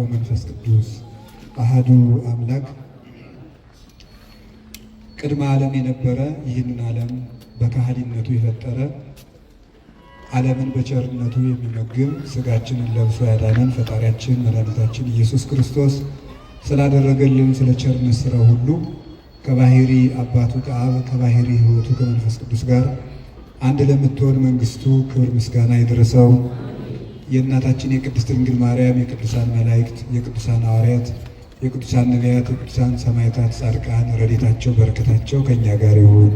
ወመንፈስ ቅዱስ አሐዱ አምላክ። ቅድመ ዓለም የነበረ ይህንን ዓለም በካህሊነቱ የፈጠረ ዓለምን በቸርነቱ የሚመግብ ሥጋችንን ለብሶ ያዳነን ፈጣሪያችን መድኃኒታችን ኢየሱስ ክርስቶስ ስላደረገልን ስለ ቸርነት ሥራው ሁሉ ከባሕሪ አባቱ ከአብ ከባሕሪ ሕይወቱ ከመንፈስ ቅዱስ ጋር አንድ ለምትሆን መንግሥቱ ክብር ምስጋና ይድረሰው። የእናታችን የቅድስት ድንግል ማርያም፣ የቅዱሳን መላእክት፣ የቅዱሳን ሐዋርያት፣ የቅዱሳን ነቢያት፣ የቅዱሳን ሰማዕታት፣ ጻድቃን ረድኤታቸው በረከታቸው ከእኛ ጋር ይሁን።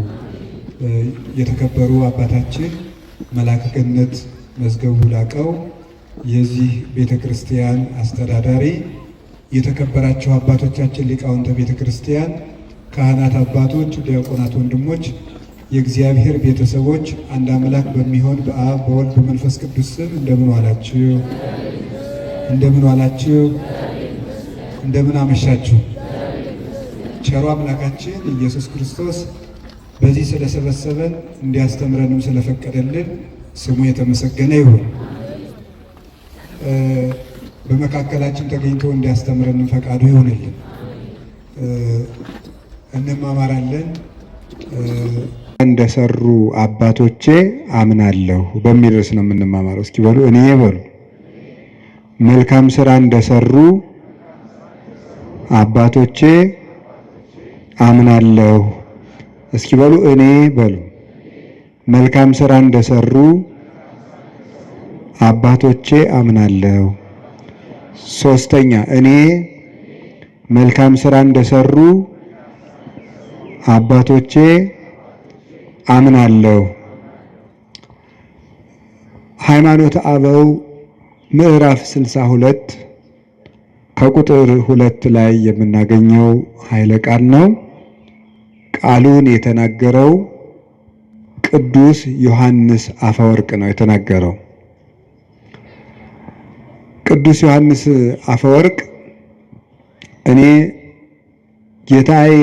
የተከበሩ አባታችን መልአከ ገነት መዝገቡ ላቀው የዚህ ቤተ ክርስቲያን አስተዳዳሪ፣ የተከበራቸው አባቶቻችን ሊቃውንተ ቤተ ክርስቲያን፣ ካህናት አባቶች፣ ዲያቆናት ወንድሞች፣ የእግዚአብሔር ቤተሰቦች አንድ አምላክ በሚሆን በአብ በወልድ በመንፈስ ቅዱስ ስም እንደምን ዋላችሁ? እንደምን ዋላችሁ? እንደምን አመሻችሁ? ቸሩ አምላካችን ኢየሱስ ክርስቶስ በዚህ ስለሰበሰበን እንዲያስተምረንም ስለፈቀደልን ስሙ የተመሰገነ ይሁን። በመካከላችን ተገኝቶ እንዲያስተምረንም ፈቃዱ ይሁንልን። እንማማራለን። እንደሰሩ አባቶቼ አምናለሁ በሚል ርዕስ ነው የምንማማረው። እስኪ በሉ እኔ በሉ። መልካም ስራ እንደሰሩ አባቶቼ አምናለሁ። እስኪ በሉ እኔ በሉ። መልካም ስራ እንደሰሩ አባቶቼ አምናለሁ። ሶስተኛ እኔ መልካም ስራ እንደሰሩ አባቶቼ አምናለሁ። ሃይማኖተ አበው ምዕራፍ 62 ከቁጥር 2 ላይ የምናገኘው ኃይለ ቃል ነው። ቃሉን የተናገረው ቅዱስ ዮሐንስ አፈወርቅ ነው የተናገረው። ቅዱስ ዮሐንስ አፈወርቅ እኔ ጌታዬ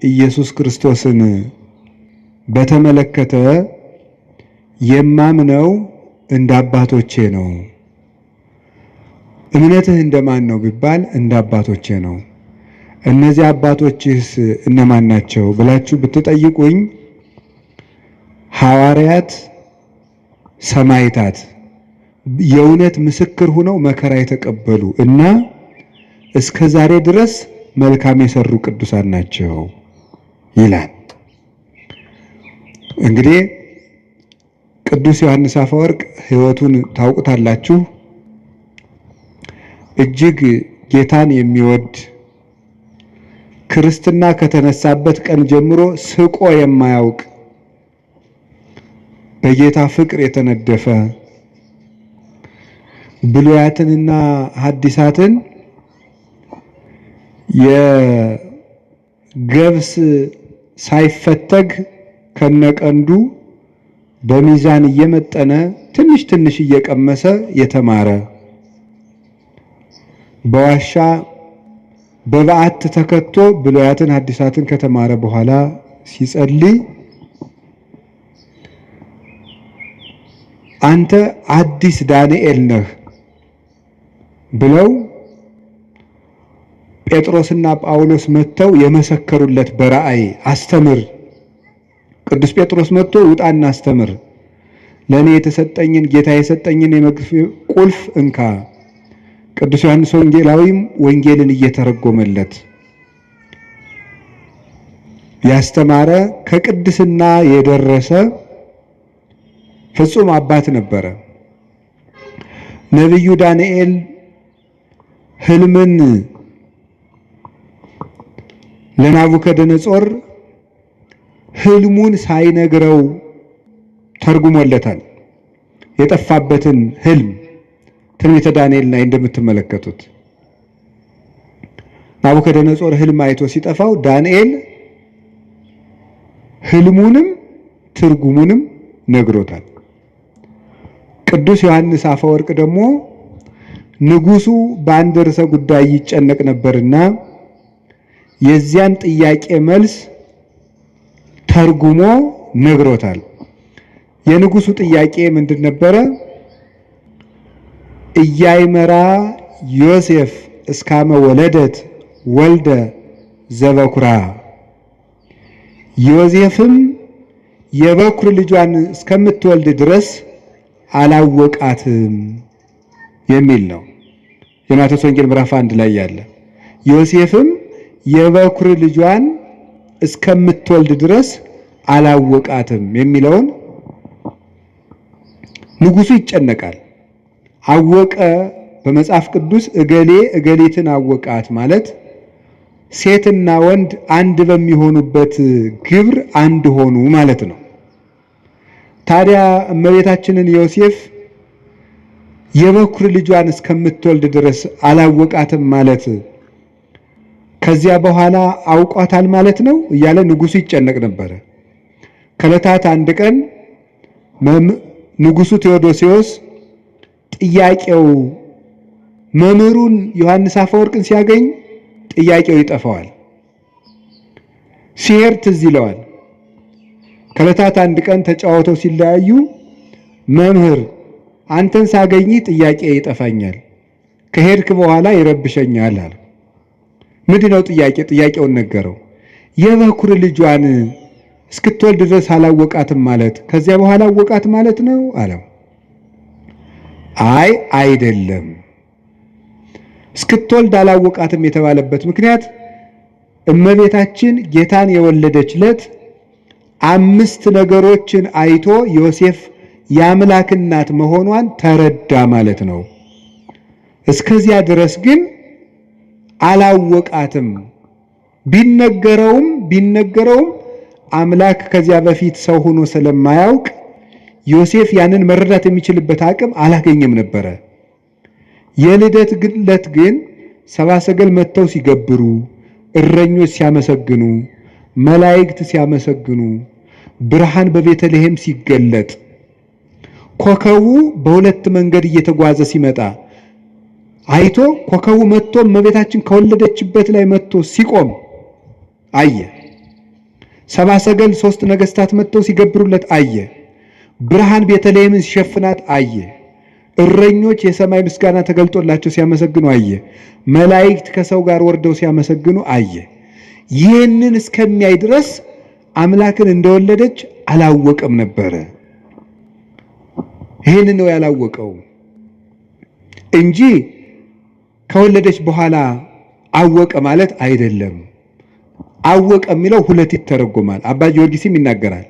ኢየሱስ ክርስቶስን በተመለከተ የማምነው እንደ አባቶቼ ነው። እምነትህ እንደማን ነው ቢባል እንደ አባቶቼ ነው። እነዚህ አባቶችስ እነማን ናቸው ብላችሁ ብትጠይቁኝ ሐዋርያት፣ ሰማዕታት፣ የእውነት ምስክር ሆነው መከራ የተቀበሉ እና እስከ ዛሬ ድረስ መልካም የሰሩ ቅዱሳን ናቸው ይላል። እንግዲህ ቅዱስ ዮሐንስ አፈወርቅ ሕይወቱን ታውቁታላችሁ። እጅግ ጌታን የሚወድ ክርስትና ከተነሳበት ቀን ጀምሮ ስቆ የማያውቅ በጌታ ፍቅር የተነደፈ ብሉያትንና ሐዲሳትን የገብስ ሳይፈተግ ከነቀንዱ በሚዛን እየመጠነ ትንሽ ትንሽ እየቀመሰ የተማረ በዋሻ በበዓት ተከቶ ብሉያትን ሐዲሳትን ከተማረ በኋላ ሲጸልይ አንተ አዲስ ዳንኤል ነህ ብለው ጴጥሮስና ጳውሎስ መጥተው የመሰከሩለት በራእይ አስተምር። ቅዱስ ጴጥሮስ መጥቶ ውጣና አስተምር፣ ለእኔ የተሰጠኝን ጌታ የሰጠኝን የመግፍ ቁልፍ እንካ። ቅዱስ ዮሐንስ ወንጌላዊም ወንጌልን እየተረጎመለት ያስተማረ ከቅድስና የደረሰ ፍጹም አባት ነበረ። ነቢዩ ዳንኤል ሕልምን ለናቡከደነጾር ሕልሙን ሳይነግረው ተርጉሞለታል። የጠፋበትን ሕልም ትንቢተ ዳንኤል ላይ እንደምትመለከቱት ናቡከደነጾር ሕልም አይቶ ሲጠፋው ዳንኤል ሕልሙንም ትርጉሙንም ነግሮታል። ቅዱስ ዮሐንስ አፈወርቅ ደግሞ ንጉሱ በአንድ ርዕሰ ጉዳይ ይጨነቅ ነበርና የዚያን ጥያቄ መልስ ተርጉሞ ነግሮታል። የንጉሱ ጥያቄ ምንድን ነበረ? ኢያእመራ ዮሴፍ እስካመ ወለደት ወልደ ዘበኩራ ዮሴፍም የበኩር ልጇን እስከምትወልድ ድረስ አላወቃትም የሚል ነው። የማቴዎስ ወንጌል ምዕራፍ 1 ላይ ያለ ዮሴፍም የበኩር ልጇን እስከምትወልድ ድረስ አላወቃትም የሚለውን ንጉሱ ይጨነቃል። አወቀ በመጽሐፍ ቅዱስ እገሌ እገሊትን አወቃት ማለት ሴትና ወንድ አንድ በሚሆኑበት ግብር አንድ ሆኑ ማለት ነው። ታዲያ እመቤታችንን ዮሴፍ የበኩር ልጇን እስከምትወልድ ድረስ አላወቃትም ማለት ከዚያ በኋላ አውቋታል ማለት ነው እያለ ንጉሱ ይጨነቅ ነበረ። ከዕለታት አንድ ቀን ንጉሱ ቴዎዶሲዎስ ጥያቄው መምህሩን ዮሐንስ አፈወርቅን ሲያገኝ ጥያቄው ይጠፋዋል። ሲሄድ ትዝ ይለዋል። ከዕለታት አንድ ቀን ተጫወተው ሲለያዩ መምህር አንተን ሳገኝ ጥያቄ ይጠፋኛል፣ ከሄድክ በኋላ ይረብሸኛል አለ። ምንድነው ጥያቄውን ነገረው። የበኩር ልጇን እስክትወልድ ድረስ አላወቃትም ማለት ከዚያ በኋላ አወቃት ማለት ነው አለው። አይ አይደለም፣ እስክትወልድ አላወቃትም የተባለበት ምክንያት እመቤታችን ጌታን የወለደች ዕለት 5 ነገሮችን አይቶ ዮሴፍ የአምላክ እናት መሆኗን ተረዳ ማለት ነው። እስከዚያ ድረስ ግን አላወቃትም። ቢነገረውም አምላክ ከዚያ በፊት ሰው ሆኖ ስለማያውቅ ዮሴፍ ያንን መረዳት የሚችልበት አቅም አላገኘም ነበረ። የልደት ዕለት ግን ሰብአ ሰገል መጥተው ሲገብሩ፣ እረኞች ሲያመሰግኑ፣ መላእክት ሲያመሰግኑ፣ ብርሃን በቤተልሔም ሲገለጥ፣ ኮከቡ በሁለት መንገድ እየተጓዘ ሲመጣ አይቶ ኮከቡ መጥቶ እመቤታችን ከወለደችበት ላይ መጥቶ ሲቆም አየ። ሰብአ ሰገል 3 ነገስታት መጥተው ሲገብሩለት አየ። ብርሃን ቤተልሔምን ሲሸፍናት አየ። እረኞች የሰማይ ምስጋና ተገልጦላቸው ሲያመሰግኑ አየ። መላእክት ከሰው ጋር ወርደው ሲያመሰግኑ አየ። ይህንን እስከሚያይ ድረስ አምላክን እንደወለደች አላወቀም ነበረ። ይህን ነው ያላወቀው እንጂ ከወለደች በኋላ አወቀ ማለት አይደለም። አወቀ የሚለው 2 ይተረጎማል። አባ ጊዮርጊስም ይናገራል።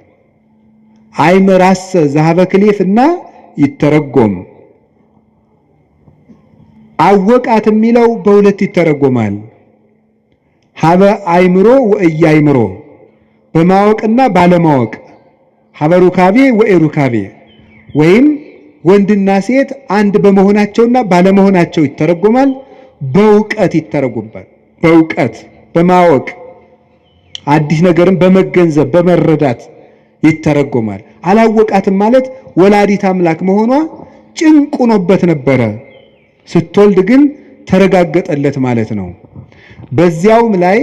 አይመራሰ ዘሀበ ክሌፍና ይተረጎም። አወቃት የሚለው በ2 ይተረጎማል። ሀበ አይምሮ ወእያይምሮ፣ በማወቅና ባለማወቅ፣ ሀበ ሩካቤ ወኢሩካቤ፣ ወይም ወንድና ሴት አንድ በመሆናቸውና ባለመሆናቸው ይተረጎማል። በእውቀት ይተረጎማል። በእውቀት በማወቅ አዲስ ነገርን በመገንዘብ በመረዳት ይተረጎማል። አላወቃትም ማለት ወላዲት አምላክ መሆኗ ጭንቅ ሆኖበት ነበረ። ስትወልድ ግን ተረጋገጠለት ማለት ነው። በዚያውም ላይ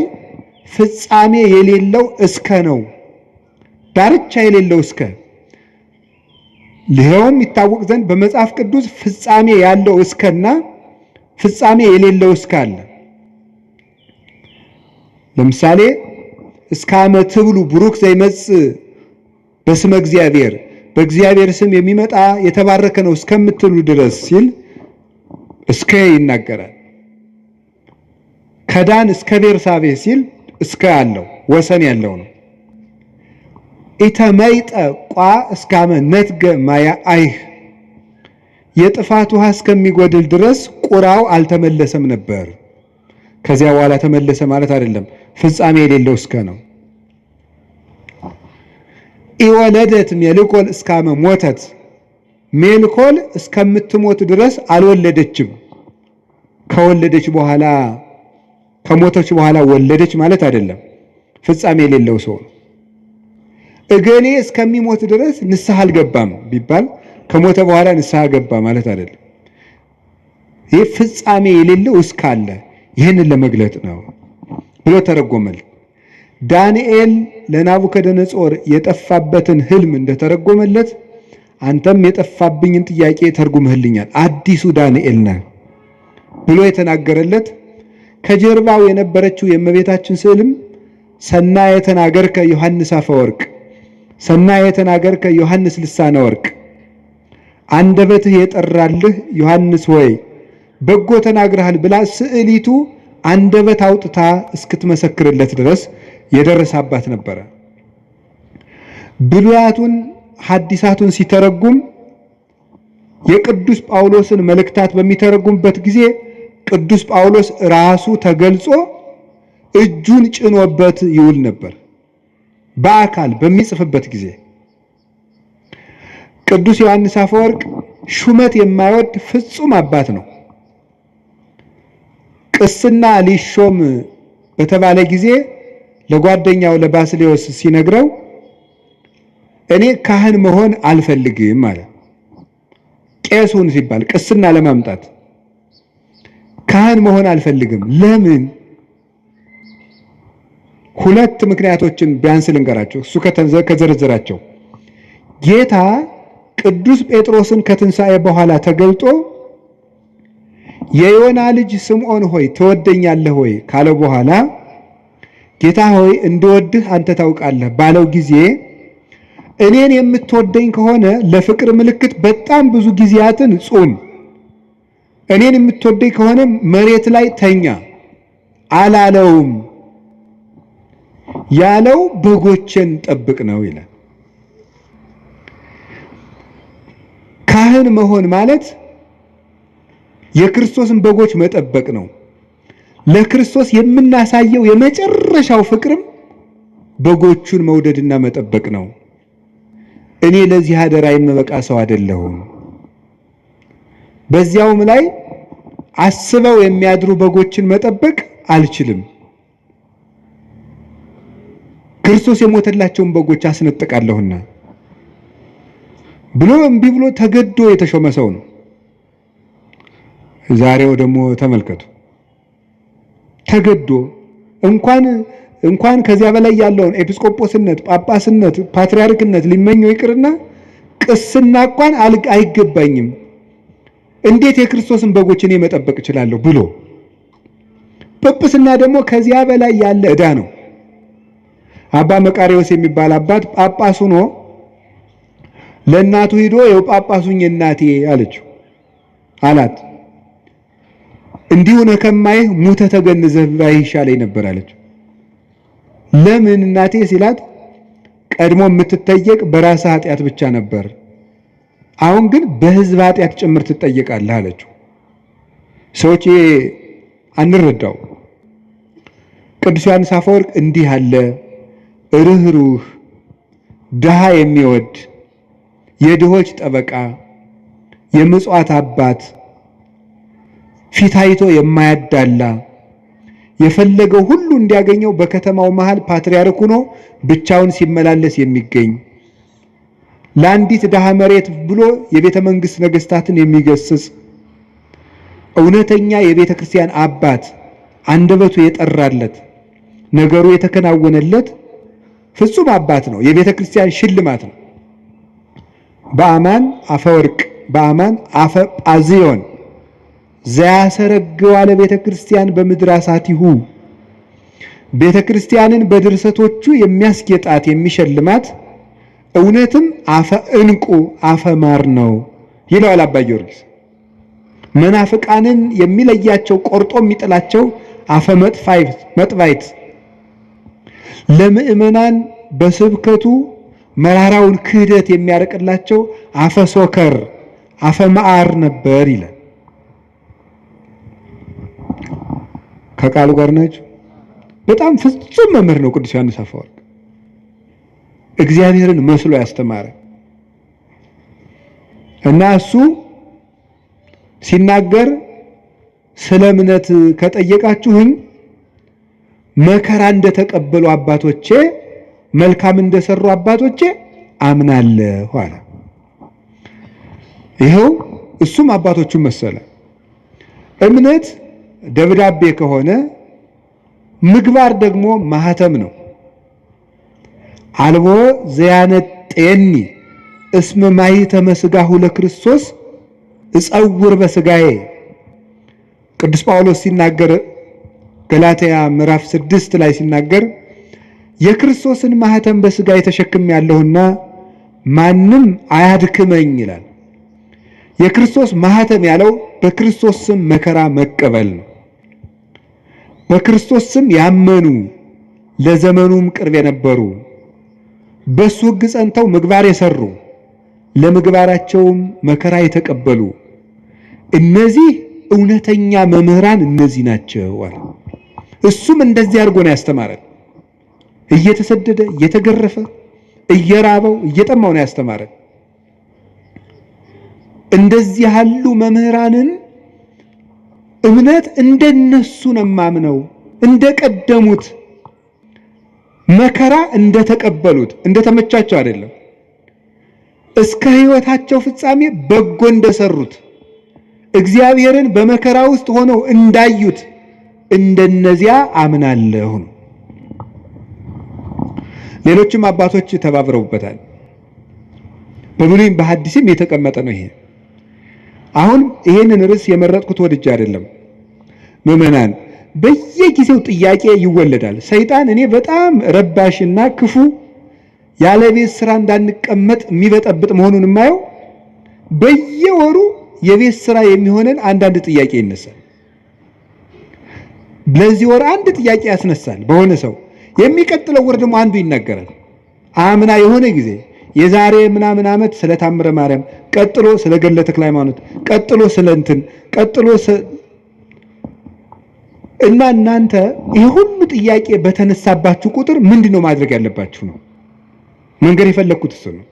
ፍጻሜ የሌለው እስከ ነው። ዳርቻ የሌለው እስከ ይኸውም ይታወቅ ዘንድ በመጽሐፍ ቅዱስ ፍጻሜ ያለው እስከና ፍጻሜ የሌለው እስከ አለ። ለምሳሌ እስከ ዓመት ብሉ ብሩክ ዘይመጽእ በስመ እግዚአብሔር፣ በእግዚአብሔር ስም የሚመጣ የተባረከ ነው እስከምትሉ ድረስ ሲል እስከ ይናገራል። ከዳን እስከ ቤርሳቤ ሲል እስከ ያለው ወሰን ያለው ነው። ኢተመይጠ ቋ እስካመ ነትገ ማያ አይህ፣ የጥፋት ውሃ እስከሚጎድል ድረስ ቁራው አልተመለሰም ነበር። ከዚያ በኋላ ተመለሰ ማለት አይደለም። ፍጻሜ የሌለው እስከ ነው። ኢወለደት ሜልኮል እስካመ ሞተት፣ ሜልኮል እስከምትሞት ድረስ አልወለደችም። ከወለደች በኋላ ከሞተች በኋላ ወለደች ማለት አይደለም። ፍጻሜ የሌለው ሰው ነው። እገሌ እስከሚሞት ድረስ ንስሐ አልገባም ቢባል ከሞተ በኋላ ንስሐ ገባ ማለት አይደለም። ይህ ፍጻሜ የሌለው እስካለ ይህንን ለመግለጥ ነው ብሎ ተረጎመል። ዳንኤል ለናቡከደነጾር የጠፋበትን ህልም እንደተረጎመለት አንተም የጠፋብኝን ጥያቄ ተርጉመህልኛል፣ አዲሱ ዳንኤል ነህ ብሎ የተናገረለት ከጀርባው የነበረችው የእመቤታችን ስዕልም ሰናየ ተናገርከ ዮሐንስ አፈወርቅ፣ ሰናየ ተናገርከ ዮሐንስ ልሳነ ወርቅ፣ አንደበትህ የጠራልህ ዮሐንስ ሆይ በጎ ተናግረሃል ብላ ስዕሊቱ አንደበት አውጥታ እስክትመሰክርለት ድረስ የደረሰባት ነበረ። ብሉያቱን ሐዲሳቱን ሲተረጉም የቅዱስ ጳውሎስን መልእክታት በሚተረጉምበት ጊዜ ቅዱስ ጳውሎስ ራሱ ተገልጾ እጁን ጭኖበት ይውል ነበር። በአካል በሚጽፍበት ጊዜ ቅዱስ ዮሐንስ አፈወርቅ ሹመት የማይወድ ፍጹም አባት ነው። ቅስና ሊሾም በተባለ ጊዜ ለጓደኛው ለባስሌዎስ ሲነግረው እኔ ካህን መሆን አልፈልግም ማለት ቄሱን ሲባል ቅስና ለማምጣት ካህን መሆን አልፈልግም። ለምን? ሁለት ምክንያቶችን ቢያንስ ልንገራቸው። እሱ ከዘረዘራቸው ጌታ ቅዱስ ጴጥሮስን ከትንሣኤ በኋላ ተገልጦ የዮና ልጅ ስምዖን ሆይ ትወደኛለህ ሆይ ካለው በኋላ ጌታ ሆይ እንድወድህ አንተ ታውቃለህ ባለው ጊዜ እኔን የምትወደኝ ከሆነ ለፍቅር ምልክት በጣም ብዙ ጊዜያትን ጹም፣ እኔን የምትወደኝ ከሆነ መሬት ላይ ተኛ አላለውም። ያለው በጎችን ጠብቅ ነው ይላል። ካህን መሆን ማለት የክርስቶስን በጎች መጠበቅ ነው። ለክርስቶስ የምናሳየው የመጨረሻው ፍቅርም በጎቹን መውደድና መጠበቅ ነው። እኔ ለዚህ አደራ የምበቃ ሰው አይደለሁም። በዚያውም ላይ አስበው የሚያድሩ በጎችን መጠበቅ አልችልም። ክርስቶስ የሞተላቸውን በጎች አስነጥቃለሁና ብሎ እምቢ ብሎ ተገዶ የተሾመ ሰው ነው። ዛሬው ደግሞ ተመልከቱ፣ ተገዶ እንኳን ከዚያ በላይ ያለውን ኤጲስቆጶስነት፣ ጳጳስነት፣ ፓትርያርክነት ሊመኘው ይቅርና ቅስና እንኳን አይገባኝም፣ እንዴት የክርስቶስን በጎች እኔ መጠበቅ እችላለሁ ብሎ ጵጵስና ደግሞ ከዚያ በላይ ያለ ዕዳ ነው። አባ መቃሪዎስ የሚባል አባት ጳጳስ ሆኖ ለእናቱ ሂዶ የው ጳጳሱኝ እናቴ አላት። እንዲሁ ነው ከማይህ ሙተ ተገንዘህ ባይሻለኝ ነበር አለች። ለምን እናቴ ሲላት ቀድሞ የምትጠየቅ በራስህ ኃጢአት ብቻ ነበር፣ አሁን ግን በሕዝብ ኃጢአት ጭምር ትጠየቃለህ አለችው። ሰዎች አንረዳው። ቅዱስ ዮሐንስ አፈወርቅ እንዲህ አለ ርኅሩህ፣ ድሃ የሚወድ የድሆች ጠበቃ፣ የምጽዋት አባት፣ ፊት አይቶ የማያዳላ የፈለገው ሁሉ እንዲያገኘው በከተማው መሃል ፓትርያርክ ሆኖ ብቻውን ሲመላለስ የሚገኝ ለአንዲት ድሃ መሬት ብሎ የቤተ መንግሥት ነገሥታትን የሚገስጽ እውነተኛ የቤተ ክርስቲያን አባት፣ አንደበቱ የጠራለት ነገሩ የተከናወነለት ፍጹም አባት ነው። የቤተ ክርስቲያን ሽልማት ነው። በአማን አፈወርቅ በአማን አፈ ጳዝዮን ዘያሰረግዋ ለቤተ ክርስቲያን በምድር አሳቲሁ፣ ቤተ ክርስቲያንን በድርሰቶቹ የሚያስጌጣት የሚሸልማት እውነትም አፈ ዕንቁ አፈ ማር ነው ይለዋል አባ ጊዮርጊስ። መናፍቃንን የሚለያቸው ቆርጦ የሚጥላቸው አፈ መጥባይት፣ ለምእመናን በስብከቱ መራራውን ክህደት የሚያርቅላቸው አፈ ሶከር አፈ መዓር ነበር ይላል። ከቃሉ ጋር ናቸው። በጣም ፍጹም መምህር ነው ቅዱስ ዮሐንስ አፈወርቅ። እግዚአብሔርን መስሎ ያስተማረ እና እሱ ሲናገር ስለ እምነት ከጠየቃችሁኝ መከራ እንደተቀበሉ አባቶቼ መልካም እንደሰሩ አባቶቼ አምናለሁ አለ። ይኸው እሱም አባቶቹን መሰለ። እምነት ደብዳቤ ከሆነ ምግባር ደግሞ ማህተም ነው። አልቦ ዘያነጤኒ እስመ ማኅተመ ሥጋሁ ለክርስቶስ እጸውር በሥጋዬ። ቅዱስ ጳውሎስ ሲናገር ገላትያ ምዕራፍ 6 ላይ ሲናገር የክርስቶስን ማህተም በሥጋ ተሸክሜያለሁና ማንም አያድክመኝ ይላል። የክርስቶስ ማህተም ያለው በክርስቶስ ስም መከራ መቀበል ነው። በክርስቶስ ስም ያመኑ ለዘመኑም ቅርብ የነበሩ በሱ ሕግ ጸንተው ምግባር የሰሩ ለምግባራቸውም መከራ የተቀበሉ እነዚህ እውነተኛ መምህራን እነዚህ ናቸው አለ። እሱም እንደዚህ አድርጎ ነው ያስተማረን። እየተሰደደ እየተገረፈ እየራበው እየጠማው ነው ያስተማረን። እንደዚህ ያሉ መምህራንን እምነት እንደነሱ ነው ማምነው፣ እንደቀደሙት መከራ እንደተቀበሉት እንደተመቻቸው አይደለም፣ እስከ ሕይወታቸው ፍጻሜ በጎ እንደሰሩት እግዚአብሔርን በመከራ ውስጥ ሆነው እንዳዩት እንደነዚያ አምናለሁ። ሌሎችም አባቶች ተባብረውበታል። በብሉይም በሐዲስም የተቀመጠ ነው ይሄ። አሁን ይሄንን ርዕስ የመረጥኩት ወድጄ አይደለም። ምዕመናን በየጊዜው ጥያቄ ይወለዳል። ሰይጣን እኔ በጣም ረባሽና ክፉ ያለ ቤት ስራ እንዳንቀመጥ የሚበጠብጥ መሆኑን የማየው በየወሩ የቤት ስራ የሚሆነን አንዳንድ ጥያቄ ይነሳል። ለዚህ ወር አንድ ጥያቄ ያስነሳል በሆነ ሰው፣ የሚቀጥለው ወር ደግሞ አንዱ ይናገራል። አምና የሆነ ጊዜ የዛሬ ምናምን ዓመት ስለ ታምረ ማርያም፣ ቀጥሎ ስለ ገድለ ተክለ ሃይማኖት፣ ቀጥሎ ስለ እንትን፣ ቀጥሎ እና እናንተ ይሄ ሁሉ ጥያቄ በተነሳባችሁ ቁጥር ምንድነው ማድረግ ያለባችሁ ነው። መንገር የፈለኩት እሱ ነው።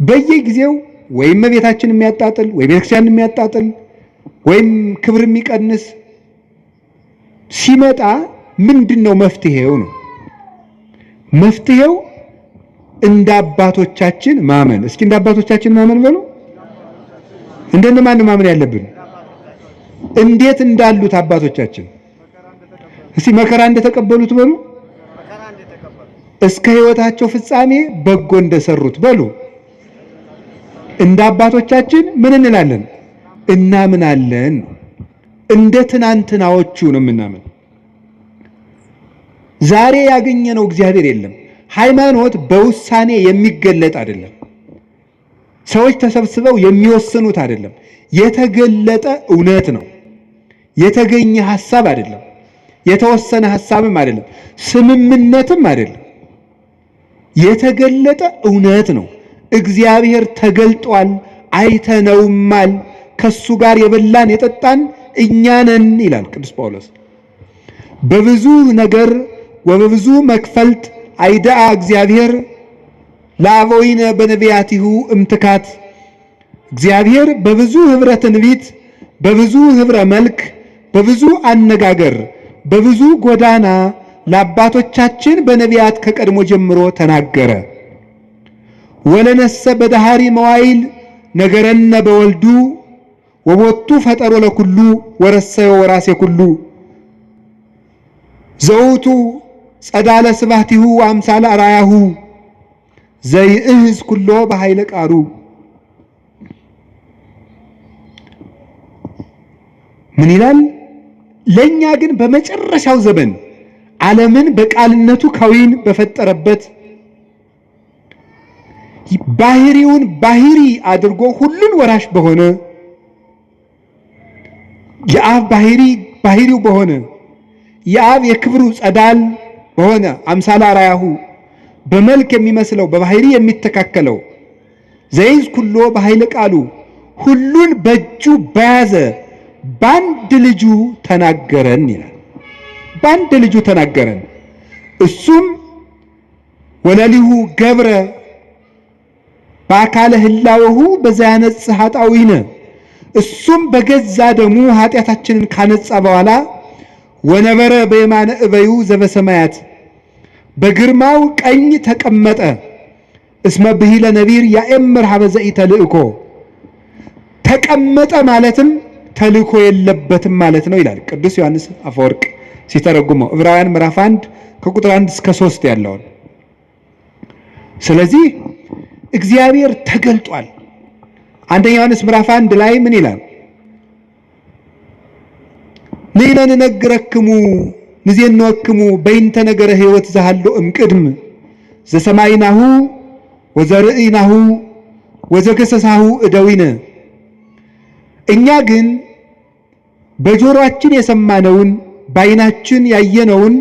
በየጊዜው ወይም ቤታችን የሚያጣጥል ወይ ቤተክርስቲያን የሚያጣጥል ወይም ክብር የሚቀንስ ሲመጣ ምንድነው መፍትሄው ነው። መፍትሄው እንደ አባቶቻችን ማመን። እስኪ እንደ አባቶቻችን ማመን በሉ። እንደነማን ማመን ያለብን? እንዴት እንዳሉት አባቶቻችን። እስኪ መከራ እንደተቀበሉት በሉ። እስከ ሕይወታቸው ፍጻሜ በጎ እንደሰሩት በሉ። እንደ አባቶቻችን ምን እንላለን? እናምናለን። እንደ ትናንትናዎቹ ነው የምናምን። ዛሬ ያገኘነው እግዚአብሔር የለም። ሃይማኖት በውሳኔ የሚገለጥ አይደለም። ሰዎች ተሰብስበው የሚወስኑት አይደለም። የተገለጠ እውነት ነው። የተገኘ ሐሳብ አይደለም። የተወሰነ ሐሳብም አይደለም። ስምምነትም አይደለም። የተገለጠ እውነት ነው። እግዚአብሔር ተገልጧል፣ አይተነውማል። ከሱ ጋር የበላን የጠጣን እኛ ነን ይላል ቅዱስ ጳውሎስ። በብዙ ነገር ወበብዙ መክፈልት አይዳአ እግዚአብሔር ለአበዊነ በነቢያቲሁ እምትካት። እግዚአብሔር በብዙ ህብረ ትንቢት፣ በብዙ ህብረ መልክ፣ በብዙ አነጋገር፣ በብዙ ጎዳና ለአባቶቻችን በነቢያት ከቀድሞ ጀምሮ ተናገረ። ወለነሰ በዳሃሪ መዋይል ነገረነ በወልዱ ወቦቱ ፈጠሮ ለኩሉ ወረሰዮ ወራሴ ኩሉ ዘውቱ ጸዳለ ስባቲሁ አምሳለ አራያሁ ዘይእህዝ ኩሎ በኃይለ ቃሩ። ምን ይላል? ለኛ ግን በመጨረሻው ዘመን ዓለምን በቃልነቱ ከዊን በፈጠረበት ባህሪውን ባህሪ አድርጎ ሁሉን ወራሽ በሆነ የአብ ባህሪው በሆነ የአብ የክብሩ ጸዳል በሆነ አምሳለ አራያሁ በመልክ የሚመስለው በባህሪ የሚተካከለው ዘይዝ ኩሎ በኃይለ ቃሉ ሁሉን በእጁ በያዘ በአንድ ልጁ ተናገረን ይላል። በአንድ ልጁ ተናገረን። እሱም ወለሊሁ ገብረ በአካለ ህላወሁ በዛያነጽ ኃጣዊነ። እሱም በገዛ ደሙ ኃጢአታችንን ካነጻ በኋላ ወነበረ በየማነ እበዩ ዘበሰማያት በግርማው ቀኝ ተቀመጠ። እስመ ብሂለ ነቢር ያእምር ሀበ ዘኢተልእኮ። ተቀመጠ ማለትም ተልእኮ የለበትም ማለት ነው ይላል ቅዱስ ዮሐንስ አፈወርቅ ሲተረጉመው ዕብራውያን ምዕራፍ 1 ከቁጥር 1 እስከ 3 ያለውን። ስለዚህ እግዚአብሔር ተገልጧል። አንደኛ ዮሐንስ ምዕራፍ 1 ላይ ምን ይላል? ንሕነ ንነግረክሙ ንዜንወክሙ በይንተ ነገረ ሕይወት ዘሃሎ እምቅድም ዘሰማይናሁ ወዘርእይናሁ ወዘገሰሳሁ እደዊነ። እኛ ግን በጆሮአችን የሰማነውን በዓይናችን ያየነውን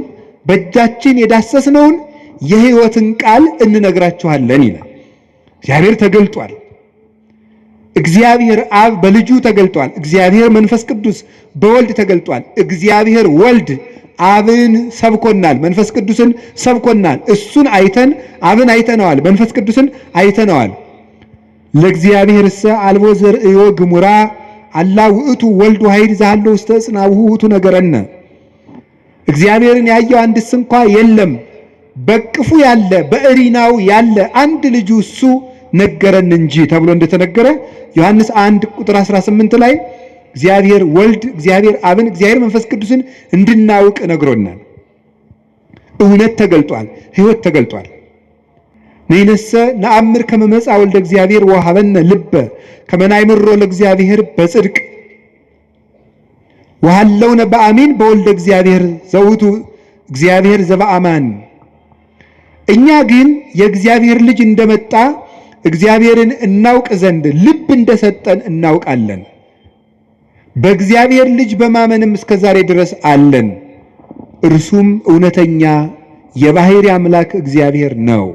በእጃችን የዳሰስነውን የሕይወትን ቃል እንነግራችኋለን ይላል። እግዚአብሔር ተገልጧል። እግዚአብሔር አብ በልጁ ተገልጧል። እግዚአብሔር መንፈስ ቅዱስ በወልድ ተገልጧል። እግዚአብሔር ወልድ አብን ሰብኮናል፣ መንፈስ ቅዱስን ሰብኮናል። እሱን አይተን አብን አይተነዋል፣ መንፈስ ቅዱስን አይተነዋል። ለእግዚአብሔርሰ አልቦ ዘርእዮ ግሙራ አላ ውእቱ ወልድ ዋሕድ ዘሃሎ ውስተ ጽናውሁ ውእቱ ነገረነ። እግዚአብሔርን ያየው አንድስ እንኳ የለም፣ በቅፉ ያለ በእሪናው ያለ አንድ ልጁ እሱ ነገረን እንጂ ተብሎ እንደተነገረ ዮሐንስ 1 ቁጥር 18 ላይ እግዚአብሔር ወልድ እግዚአብሔር አብን እግዚአብሔር መንፈስ ቅዱስን እንድናውቅ ነግሮናል። እውነት ተገልጧል፣ ሕይወት ተገልጧል። ነይነሰ ነአምር ከመ መጽአ ወልደ እግዚአብሔር ወሀበነ ልበ ከመ ናይምሮ ለእግዚአብሔር በጽድቅ ወሃለውነ በአሚን በወልደ እግዚአብሔር ዘውቱ እግዚአብሔር ዘበአማን። እኛ ግን የእግዚአብሔር ልጅ እንደመጣ እግዚአብሔርን እናውቅ ዘንድ ልብ እንደሰጠን እናውቃለን። በእግዚአብሔር ልጅ በማመንም እስከ ዛሬ ድረስ አለን። እርሱም እውነተኛ የባሕርይ አምላክ እግዚአብሔር ነው።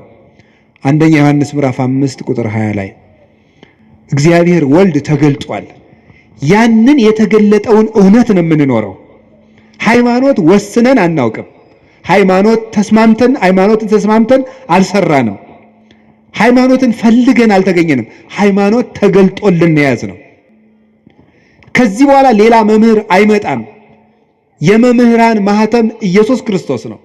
አንደኛ ዮሐንስ ምዕራፍ 5 ቁጥር 20 ላይ እግዚአብሔር ወልድ ተገልጧል። ያንን የተገለጠውን እውነት ነው የምንኖረው። ሃይማኖት ወስነን አናውቅም። ሃይማኖትን ተስማምተን አልሰራንም። ሃይማኖትን ፈልገን አልተገኘንም። ሃይማኖት ተገልጦልን ያዝ ነው። ከዚህ በኋላ ሌላ መምህር አይመጣም። የመምህራን ማህተም ኢየሱስ ክርስቶስ ነው።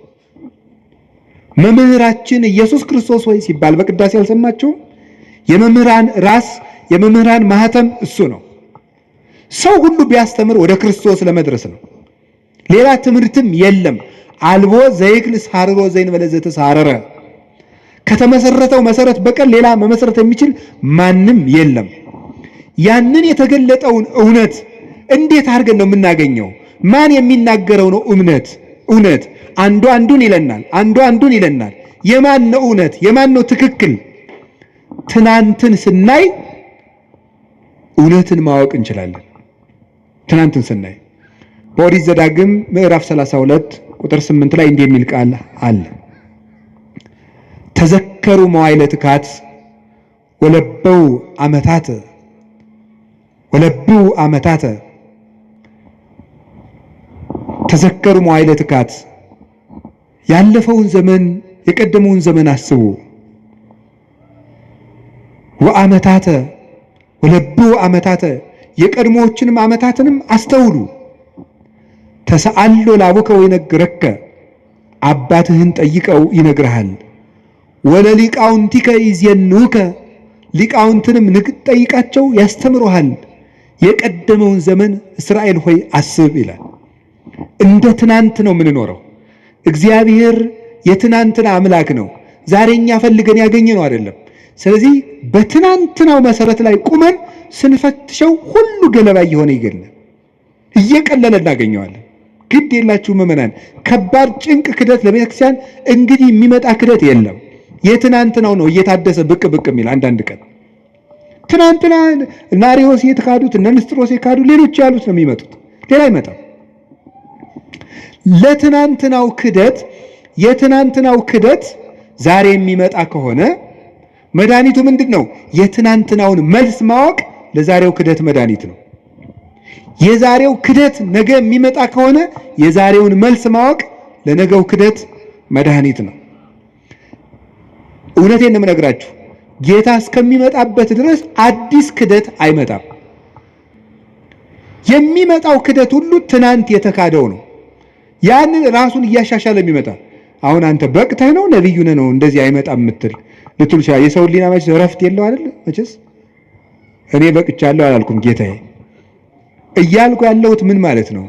መምህራችን ኢየሱስ ክርስቶስ ሆይ ሲባል በቅዳሴ አልሰማችሁም? የመምህራን ራስ የመምህራን ማህተም እሱ ነው። ሰው ሁሉ ቢያስተምር ወደ ክርስቶስ ለመድረስ ነው። ሌላ ትምህርትም የለም። አልቦ ዘይክል ሳርሮ ዘይንበለ ዘተሳረረ። ከተመሰረተው መሰረት በቀር ሌላ መመሰረት የሚችል ማንም የለም። ያንን የተገለጠውን እውነት እንዴት አድርገን ነው የምናገኘው? ማን የሚናገረው ነው እውነት? አንዱ አንዱን ይለናል፣ አንዱ አንዱን ይለናል። የማን ነው እውነት? የማን ነው ትክክል? ትናንትን ስናይ እውነትን ማወቅ እንችላለን። ትናንትን ስናይ በኦሪት ዘዳግም ምዕራፍ 32 ቁጥር 8 ላይ እንዲህ የሚል ቃል አለ። ተዘከሩ መዋዕለ ትካት ወለበው ዓመታተ ተዘከሩ መዋዕለ ትካት፣ ያለፈውን ዘመን የቀደመውን ዘመን አስቡ። ወአመታተ ወለብው ዓመታተ፣ የቀድሞዎችንም ዓመታትንም አስተውሉ። ተሰአሎ ላቡከ ወይነግረከ፣ አባትህን ጠይቀው ይነግርሃል። ወለሊቃውንቲከ ይዜኑከ፣ ሊቃውንትንም ጠይቃቸው ያስተምሩሃል። የቀደመውን ዘመን እስራኤል ሆይ አስብ ይላል። እንደ ትናንት ነው የምንኖረው። እግዚአብሔር የትናንትና አምላክ ነው። ዛሬኛ ፈልገን ያገኘነው አይደለም። ስለዚህ በትናንትናው መሰረት ላይ ቁመን ስንፈትሸው ሁሉ ገለባ እየሆነ ይገኛል፣ እየቀለለ እናገኘዋለን። ግድ የላችሁ ምዕመናን፣ ከባድ ጭንቅ ክደት ለቤተክርስቲያን እንግዲህ የሚመጣ ክደት የለም። የትናንትናው ነው እየታደሰ ብቅ የሚል አንዳንድ ቀን ትናንትና እነ አርዮስ የተካዱት እነ ንስጥሮስ የካዱ ሌሎች ያሉት ነው የሚመጡት፣ ሌላ አይመጣም። ለትናንትናው ክደት የትናንትናው ክደት ዛሬ የሚመጣ ከሆነ መድኃኒቱ ምንድን ነው? የትናንትናውን መልስ ማወቅ ለዛሬው ክደት መድኃኒት ነው። የዛሬው ክደት ነገ የሚመጣ ከሆነ የዛሬውን መልስ ማወቅ ለነገው ክደት መድኃኒት ነው። እውነቴን ነው የምነግራችሁ፣ ጌታ እስከሚመጣበት ድረስ አዲስ ክደት አይመጣም። የሚመጣው ክደት ሁሉ ትናንት የተካደው ነው። ያንን ራሱን እያሻሻለ የሚመጣ አሁን አንተ በቅተህ ነው ነብዩ ነው እንደዚህ አይመጣም የምትል ልትል ይችላል። የሰው ሊና መቼስ ረፍት የለው አይደል? መቼስ እኔ በቅቻለሁ አላልኩም ጌታዬ እያልኩ ያለሁት ምን ማለት ነው?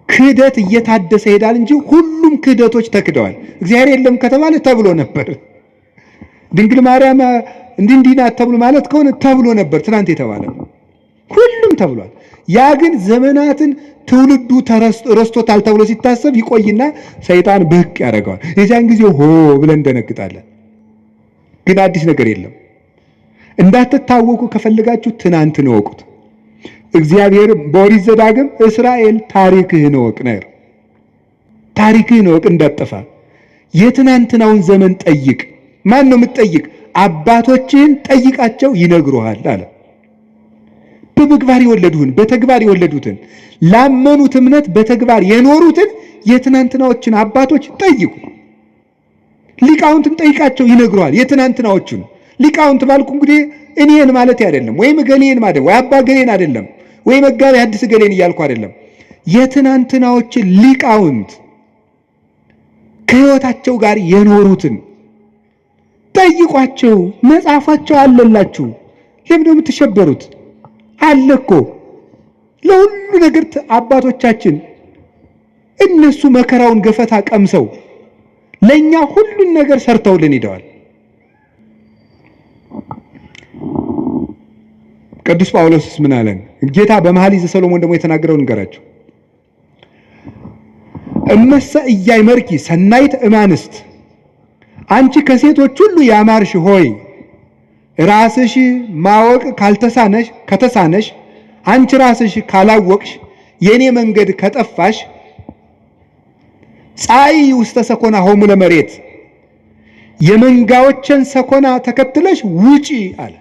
ክህደት እየታደሰ ሄዳል እንጂ ሁሉም ክህደቶች ተክደዋል። እግዚአብሔር የለም ከተባለ ተብሎ ነበር። ድንግል ማርያም እንዲህ ናት ተብሎ ማለት ከሆነ ተብሎ ነበር ትናንት የተባለ። ሁሉም ተብሏል። ያ ግን ዘመናትን ትውልዱ ረስቶታል ተብሎ ሲታሰብ ይቆይና ሰይጣን ብቅ ያደርገዋል። የዚያን ጊዜ ሆ ብለን እንደነግጣለን። ግን አዲስ ነገር የለም። እንዳትታወቁ ከፈለጋችሁ ትናንትን እወቁት። እግዚአብሔር በኦሪት ዘዳግም እስራኤል ታሪክህን እወቅ ነው። ታሪክህን እወቅ እንዳትጠፋ። የትናንትናውን ዘመን ጠይቅ። ማን ነው የምትጠይቅ? አባቶችህን ጠይቃቸው ይነግሩሃል አለ። በምግባር የወለዱህን በተግባር የወለዱትን ላመኑት እምነት በተግባር የኖሩትን የትናንትናዎችን አባቶች ጠይቁ። ሊቃውንትን ጠይቃቸው ይነግሩሃል የትናንትናዎቹን። ሊቃውንት ባልኩ እንግዲህ እኔን ማለት አይደለም፣ ወይም ገሌን ማለት ወይ አባ ገሌን አይደለም፣ ወይ መጋቢ ሐዲስ ገሌን እያልኩ አይደለም። የትናንትናዎችን ሊቃውንት ከሕይወታቸው ጋር የኖሩትን ጠይቋቸው። መጽሐፋቸው አለላችሁ። ለምን ነው የምትሸበሩት? አለ እኮ ለሁሉ ነገር አባቶቻችን እነሱ መከራውን ገፈታ ቀምሰው ለኛ ሁሉን ነገር ሰርተውልን ሄደዋል። ቅዱስ ጳውሎስስ ምን አለን? ጌታ በመኃልየ ዘሰሎሞን ደግሞ የተናገረውን እንገራቸው። እመሰ ኢያእመርኪ ሰናይት እማንስት፣ አንቺ ከሴቶች ሁሉ ያማርሽ ሆይ ራስሽ ማወቅ ከተሳነሽ አንቺ ራስሽ ካላወቅሽ የኔ መንገድ ከጠፋሽ ፀይ ውስተ ሰኮና ሆሙ ለመሬት፣ የመንጋዎችን ሰኮና ተከትለሽ ውጪ አለ።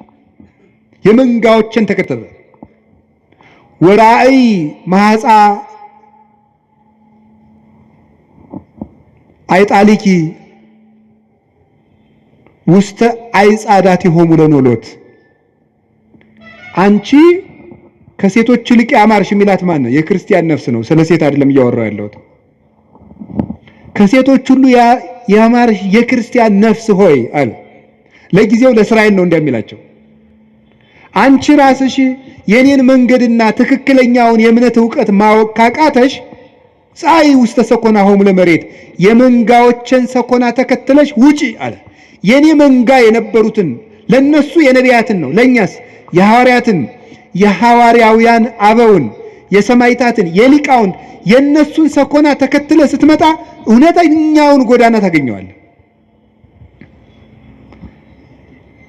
የመንጋዎችን ተከተለ። ወራእይ ማህፃ አይጣሊኪ ውስተ አይጻዳት ሆሙ ለኖሎት፣ አንቺ ከሴቶች ይልቅ ያማርሽ የሚላት ማን ነው? የክርስቲያን ነፍስ ነው። ስለ ሴት አይደለም እያወራው ያለሁት። ከሴቶች ሁሉ ያማርሽ የክርስቲያን ነፍስ ሆይ አለ። ለጊዜው ለእስራኤል ነው እንደሚላቸው። አንቺ ራስሽ የኔን መንገድና ትክክለኛውን የእምነት ዕውቀት ማወቅ ካቃተሽ ፀይ ውስተ ሰኮና ሆሙ ለመሬት፣ የመንጋዎችን ሰኮና ተከትለሽ ውጪ አለ። የኔ መንጋ የነበሩትን ለነሱ የነቢያትን ነው፣ ለኛስ የሐዋርያትን የሐዋርያውያን አበውን የሰማይታትን የሊቃውን የነሱን ሰኮና ተከትለ ስትመጣ እውነተኛውን ጎዳና ታገኘዋለህ።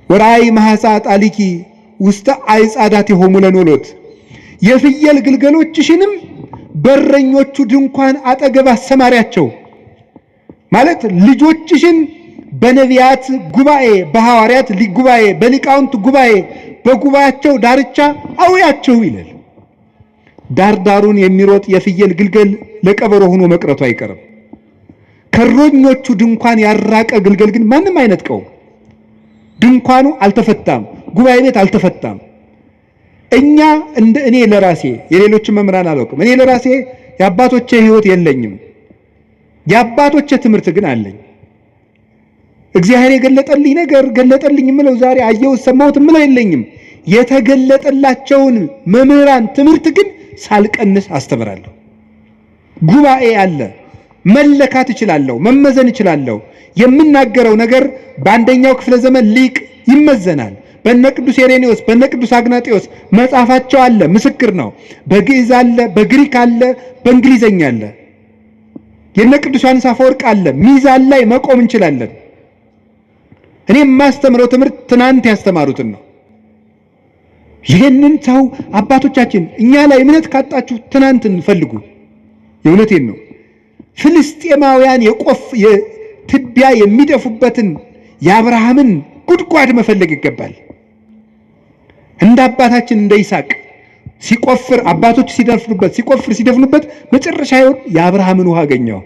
ወራይ ማሐሳ ጣሊኪ ውስተ አይጻዳት ሆሙ ለኖሎት፣ የፍየል ግልገሎችሽንም በረኞቹ ድንኳን አጠገብ አሰማሪያቸው ማለት ልጆችሽን በነቢያት ጉባኤ፣ በሐዋርያት ጉባኤ፣ በሊቃውንት ጉባኤ በጉባኤያቸው ዳርቻ አውያቸው ይላል። ዳርዳሩን የሚሮጥ የፍየል ግልገል ለቀበሮ ሆኖ መቅረቱ አይቀርም። ከእረኞቹ ድንኳን ያራቀ ግልገል ግን ማንም አይነጥቀውም። ድንኳኑ አልተፈታም፣ ጉባኤ ቤት አልተፈታም። እኔ ለራሴ የሌሎችን መምህራን አላውቅም። እኔ ለራሴ የአባቶቼ ሕይወት የለኝም፣ የአባቶቼ ትምህርት ግን አለኝ። እግዚአብሔር የገለጠልኝ ነገር ገለጠልኝ የምለው ዛሬ አየሁት ሰማሁት የምለው የለኝም። የተገለጠላቸውን መምህራን ትምህርት ግን ሳልቀንስ አስተምራለሁ። ጉባኤ አለ፣ መለካት እችላለሁ፣ መመዘን እችላለሁ። የምናገረው ነገር በአንደኛው ክፍለ ዘመን ሊቅ ይመዘናል። በነ ቅዱስ ኢሬኔዎስ በነ ቅዱስ አግናጤዎስ መጽሐፋቸው አለ፣ ምስክር ነው። በግዕዝ አለ፣ በግሪክ አለ፣ በእንግሊዘኛ አለ። የነ ቅዱስ ዮሐንስ አፈወርቅ አለ። ሚዛን ላይ መቆም እንችላለን። እኔ የማስተምረው ትምህርት ትናንት ያስተማሩትን ነው። ይህንን ሰው አባቶቻችን እኛ ላይ እምነት ካጣችሁ ትናንትን ፈልጉ። የእውነቴን ነው። ፍልስጤማውያን ትቢያ የሚደፉበትን የአብርሃምን ጉድጓድ መፈለግ ይገባል። እንደ አባታችን እንደ ይስሐቅ ሲቆፍር አባቶች ሲደፍኑበት መጨረሻ የአብርሃምን ውሃ አገኘው።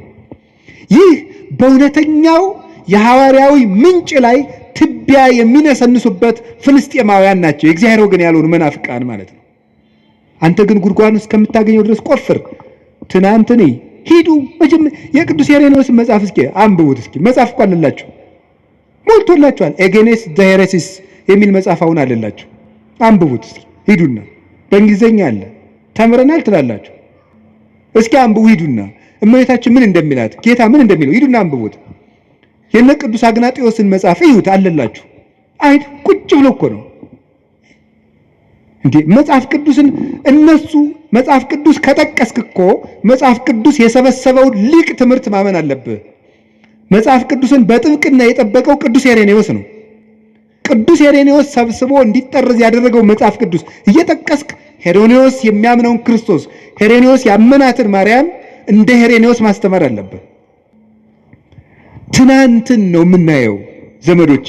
ይህ በእውነተኛው የሐዋርያዊ ምንጭ ላይ ትቢያ የሚነሰንሱበት ፍልስጤማውያን ናቸው። የእግዚአብሔር ወገን ያልሆኑ መናፍቃን ማለት ነው። አንተ ግን ጉድጓዱን እስከምታገኘው ድረስ ቆፍር። ትናንትኔ ሂዱ። የቅዱስ ኢሬኔዎስ መጽሐፍ እስኪ አንብቡት። እስኪ መጽሐፍ እኮ አለላችሁ፣ ሞልቶላችኋል። ኤጌኔስ ዘሄሬሲስ የሚል መጽሐፍ አሁን አለላችሁ። አንብቡት እስኪ ሂዱና። በእንግሊዘኛ አለ፣ ተምረናል ትላላችሁ። እስኪ አንብቡ ሂዱና። እመቤታችን ምን እንደሚላት ጌታ ምን እንደሚለው ሂዱና አንብቡት። የነ ቅዱስ አግናጤዎስን መጽሐፍ ይሁት አለላችሁ። ቁጭ ብሎ እኮ ነው። እንዴ መጽሐፍ ቅዱስን እነሱ መጽሐፍ ቅዱስ ከጠቀስክ እኮ መጽሐፍ ቅዱስ የሰበሰበው ሊቅ ትምህርት ማመን አለብህ። መጽሐፍ ቅዱስን በጥብቅና የጠበቀው ቅዱስ ሄሬኔዎስ ነው። ቅዱስ ሄሬኔዎስ ሰብስቦ እንዲጠረዝ ያደረገው መጽሐፍ ቅዱስ እየጠቀስክ ሄሬኔዎስ የሚያምነውን ክርስቶስ፣ ሄሬኔዎስ ያመናትን ማርያም እንደ ሄሬኔዎስ ማስተማር አለብህ። ትናንትን ነው የምናየው ዘመዶች።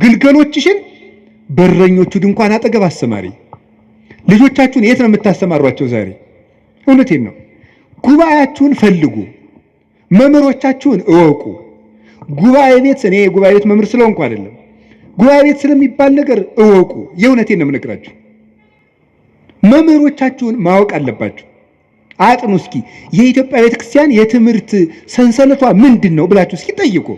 ግልገሎችሽን በረኞቹ ድንኳን አጠገብ አስተማሪ። ልጆቻችሁን የት ነው የምታስተማሯቸው ዛሬ? እውነቴን ነው። ጉባኤያችሁን ፈልጉ፣ መምህሮቻችሁን እወቁ። ጉባኤ ቤት እኔ የጉባኤ ቤት መምህር ስለሆንኩ አይደለም፣ ጉባኤ ቤት ስለሚባል ነገር እወቁ። የእውነቴን ነው የምነግራችሁ። መምህሮቻችሁን ማወቅ አለባችሁ። አጥኑ እስኪ። የኢትዮጵያ ቤተክርስቲያን የትምህርት ሰንሰለቷ ምንድን ነው ብላችሁ እስኪ ጠይቁ።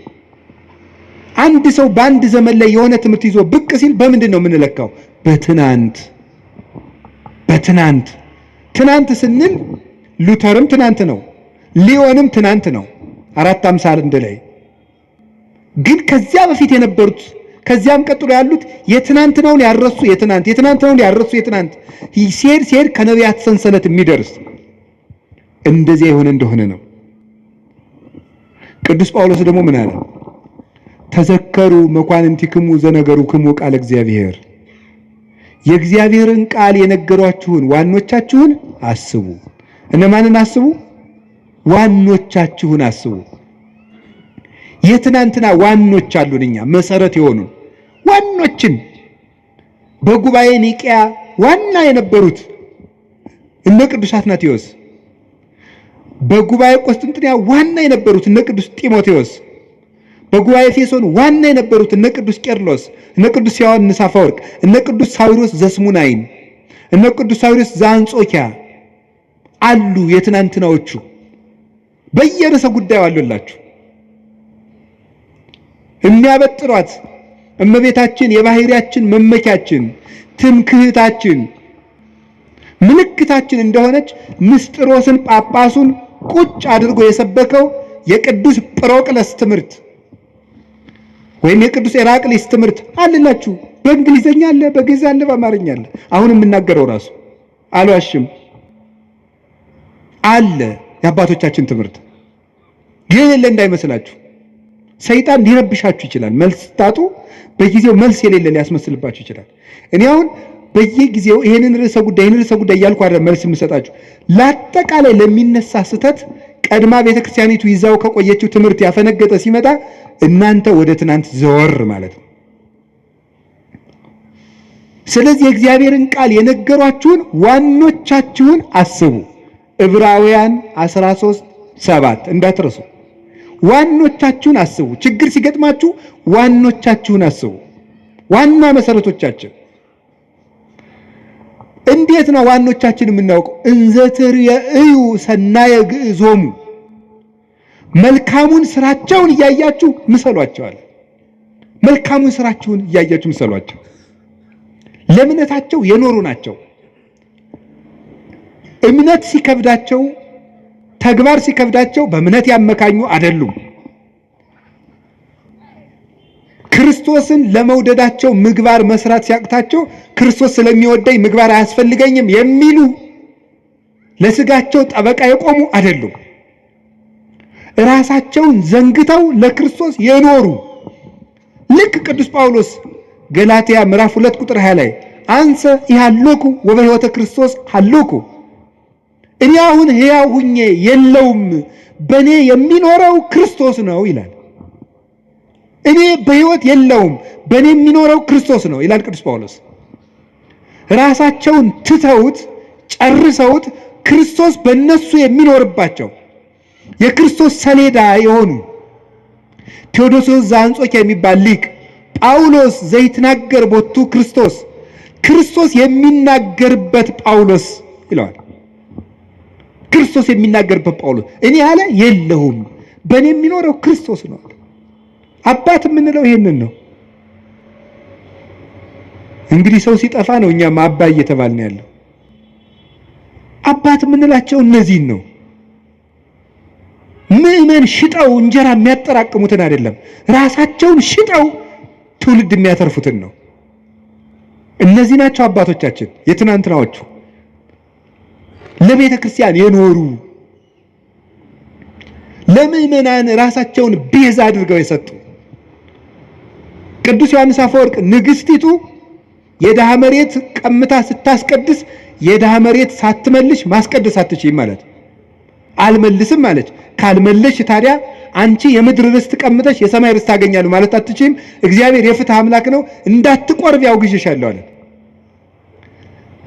አንድ ሰው በአንድ ዘመን ላይ የሆነ ትምህርት ይዞ ብቅ ሲል በምንድን ነው የምንለካው? በትናንት። ትናንት ስንል ሉተርም ትናንት ነው፣ ሊዮንም ትናንት ነው 451 ላይ። ግን ከዚያ በፊት የነበሩት ከዚያም ቀጥሎ ያሉት የትናንትናውን ያረሱ የትናንትናውን ያረሱ ሲሄድ ከነቢያት ሰንሰለት የሚደርስ እንደዚያ የሆነ እንደሆነ ነው። ቅዱስ ጳውሎስ ደግሞ ምን አለ? ተዘከሩ መኳንንቲክሙ ዘነገሩክሙ ቃለ እግዚአብሔር። የእግዚአብሔርን ቃል የነገሯችሁን ዋኖቻችሁን አስቡ። እነማንን አስቡ? ዋኖቻችሁን አስቡ። የትናንትና ዋኖች አሉን እኛ መሰረት የሆኑ ዋኖችን። በጉባኤ ኒቂያ ዋና የነበሩት እነ ቅዱስ አትናቴዎስ፣ በጉባኤ ቆስጥንጥንያ ዋና የነበሩት እነ ቅዱስ ጢሞቴዎስ፣ በጉባኤ ኤፌሶን ዋና የነበሩት እነ ቅዱስ ቄርሎስ፣ እነ ቅዱስ ዮሐንስ አፈወርቅ፣ እነ ቅዱስ ሳዊሮስ ዘስሙናይን፣ እነ ቅዱስ ሳዊሮስ ዘአንጾኪያ አሉ። የትናንትናዎቹ በየርዕሰ ጉዳዩ አሉላችሁ። የሚያበጥሯት እመቤታችን የባህሪያችን መመኪያችን፣ ትምክህታችን፣ ምልክታችን እንደሆነች ንስጥሮስን ጳጳሱን ቁጭ አድርጎ የሰበከው የቅዱስ ጵሮቅለስ ትምህርት ወይም የቅዱስ ኤራቅሊስ ትምህርት አለላችሁ። በእንግሊዘኛ አለ፣ በግዕዝ አለ፣ በአማርኛ አለ። አሁን የምናገረው ራሱ አልዋሽም አለ። የአባቶቻችን ትምህርት የሌለ እንዳይመስላችሁ። ሰይጣን ሊረብሻችሁ ይችላል። መልስ ታጡ በጊዜው መልስ የሌለ ሊያስመስልባችሁ ይችላል። እኔ አሁን በየጊዜው ይሄንን ርዕሰ ጉዳይ እያልኩ አይደለም መልስ የምሰጣችሁ። ለአጠቃላይ ለሚነሳ ስህተት ቀድማ ቤተክርስቲያኒቱ ይዛው ከቆየችው ትምህርት ያፈነገጠ ሲመጣ እናንተ ወደ ትናንት ዘወር ማለት ነው። ስለዚህ የእግዚአብሔርን ቃል የነገሯችሁን ዋኖቻችሁን አስቡ። ዕብራውያን 13:7 እንዳትረሱ። ዋኖቻችሁን አስቡ። ችግር ሲገጥማችሁ ዋኖቻችሁን አስቡ። ዋና መሰረቶቻችን እንዴት ነው ዋኖቻችን የምናውቀው? እንዘትርእዩ ሰናየ ግዕዞሙ፣ መልካሙን ስራቸውን እያያችሁ ምሰሏቸዋል። መልካሙን ስራቸውን እያያችሁ ምሰሏቸው። ለእምነታቸው የኖሩ ናቸው። እምነት ሲከብዳቸው፣ ተግባር ሲከብዳቸው በእምነት ያመካኙ አይደሉም። ክርስቶስን ለመውደዳቸው ምግባር መስራት ሲያቅታቸው ክርስቶስ ስለሚወደኝ ምግባር አያስፈልገኝም የሚሉ ለስጋቸው ጠበቃ የቆሙ አይደሉም። ራሳቸውን ዘንግተው ለክርስቶስ የኖሩ ልክ ቅዱስ ጳውሎስ ገላትያ ምዕራፍ 2 ቁጥር 20 ላይ አንሰ ይሃሎኩ ወበሕይወተ ክርስቶስ ሃሎኩ፣ እኔ አሁን ሕያው ሁኜ የለውም በእኔ የሚኖረው ክርስቶስ ነው ይላል። እኔ በሕይወት የለውም በእኔ የሚኖረው ክርስቶስ ነው ይላል ቅዱስ ጳውሎስ። ራሳቸውን ትተውት ጨርሰውት ክርስቶስ በእነሱ የሚኖርባቸው የክርስቶስ ሰሌዳ የሆኑ ቴዎዶስዮስ ዘአንጾኪያ የሚባል ሊቅ ጳውሎስ ዘይትናገር ቦቱ ክርስቶስ የሚናገርበት ጳውሎስ ይለዋል። ክርስቶስ የሚናገርበት ጳውሎስ እኔ ያለ የለሁም በእኔ የሚኖረው ክርስቶስ ነው። አባት የምንለው ይሄንን ነው። እንግዲህ ሰው ሲጠፋ ነው እኛም አባይ እየተባልን ያለው። አባት የምንላቸው እነዚህን ነው። ምእመን ሽጠው እንጀራ የሚያጠራቅሙትን አይደለም፣ ራሳቸውን ሽጠው ትውልድ የሚያተርፉትን ነው። እነዚህ ናቸው አባቶቻችን የትናንትናዎቹ ለቤተ ክርስቲያን የኖሩ ለምእመናን ራሳቸውን ቤዛ አድርገው የሰጡ። ቅዱስ ዮሐንስ አፈወርቅ ንግስቲቱ የድሃ መሬት ቀምታ ስታስቀድስ የድሃ መሬት ሳትመልሽ ማስቀደስ አትችይም ማለት አልመልስም አለች። ካልመለሽ ታዲያ አንቺ የምድር ርስት ቀምተሽ የሰማይ ርስት ታገኛለሽ ማለት አትችይም። እግዚአብሔር የፍትህ አምላክ ነው፣ እንዳትቆርብ ያውግዤሻለሁ አለ።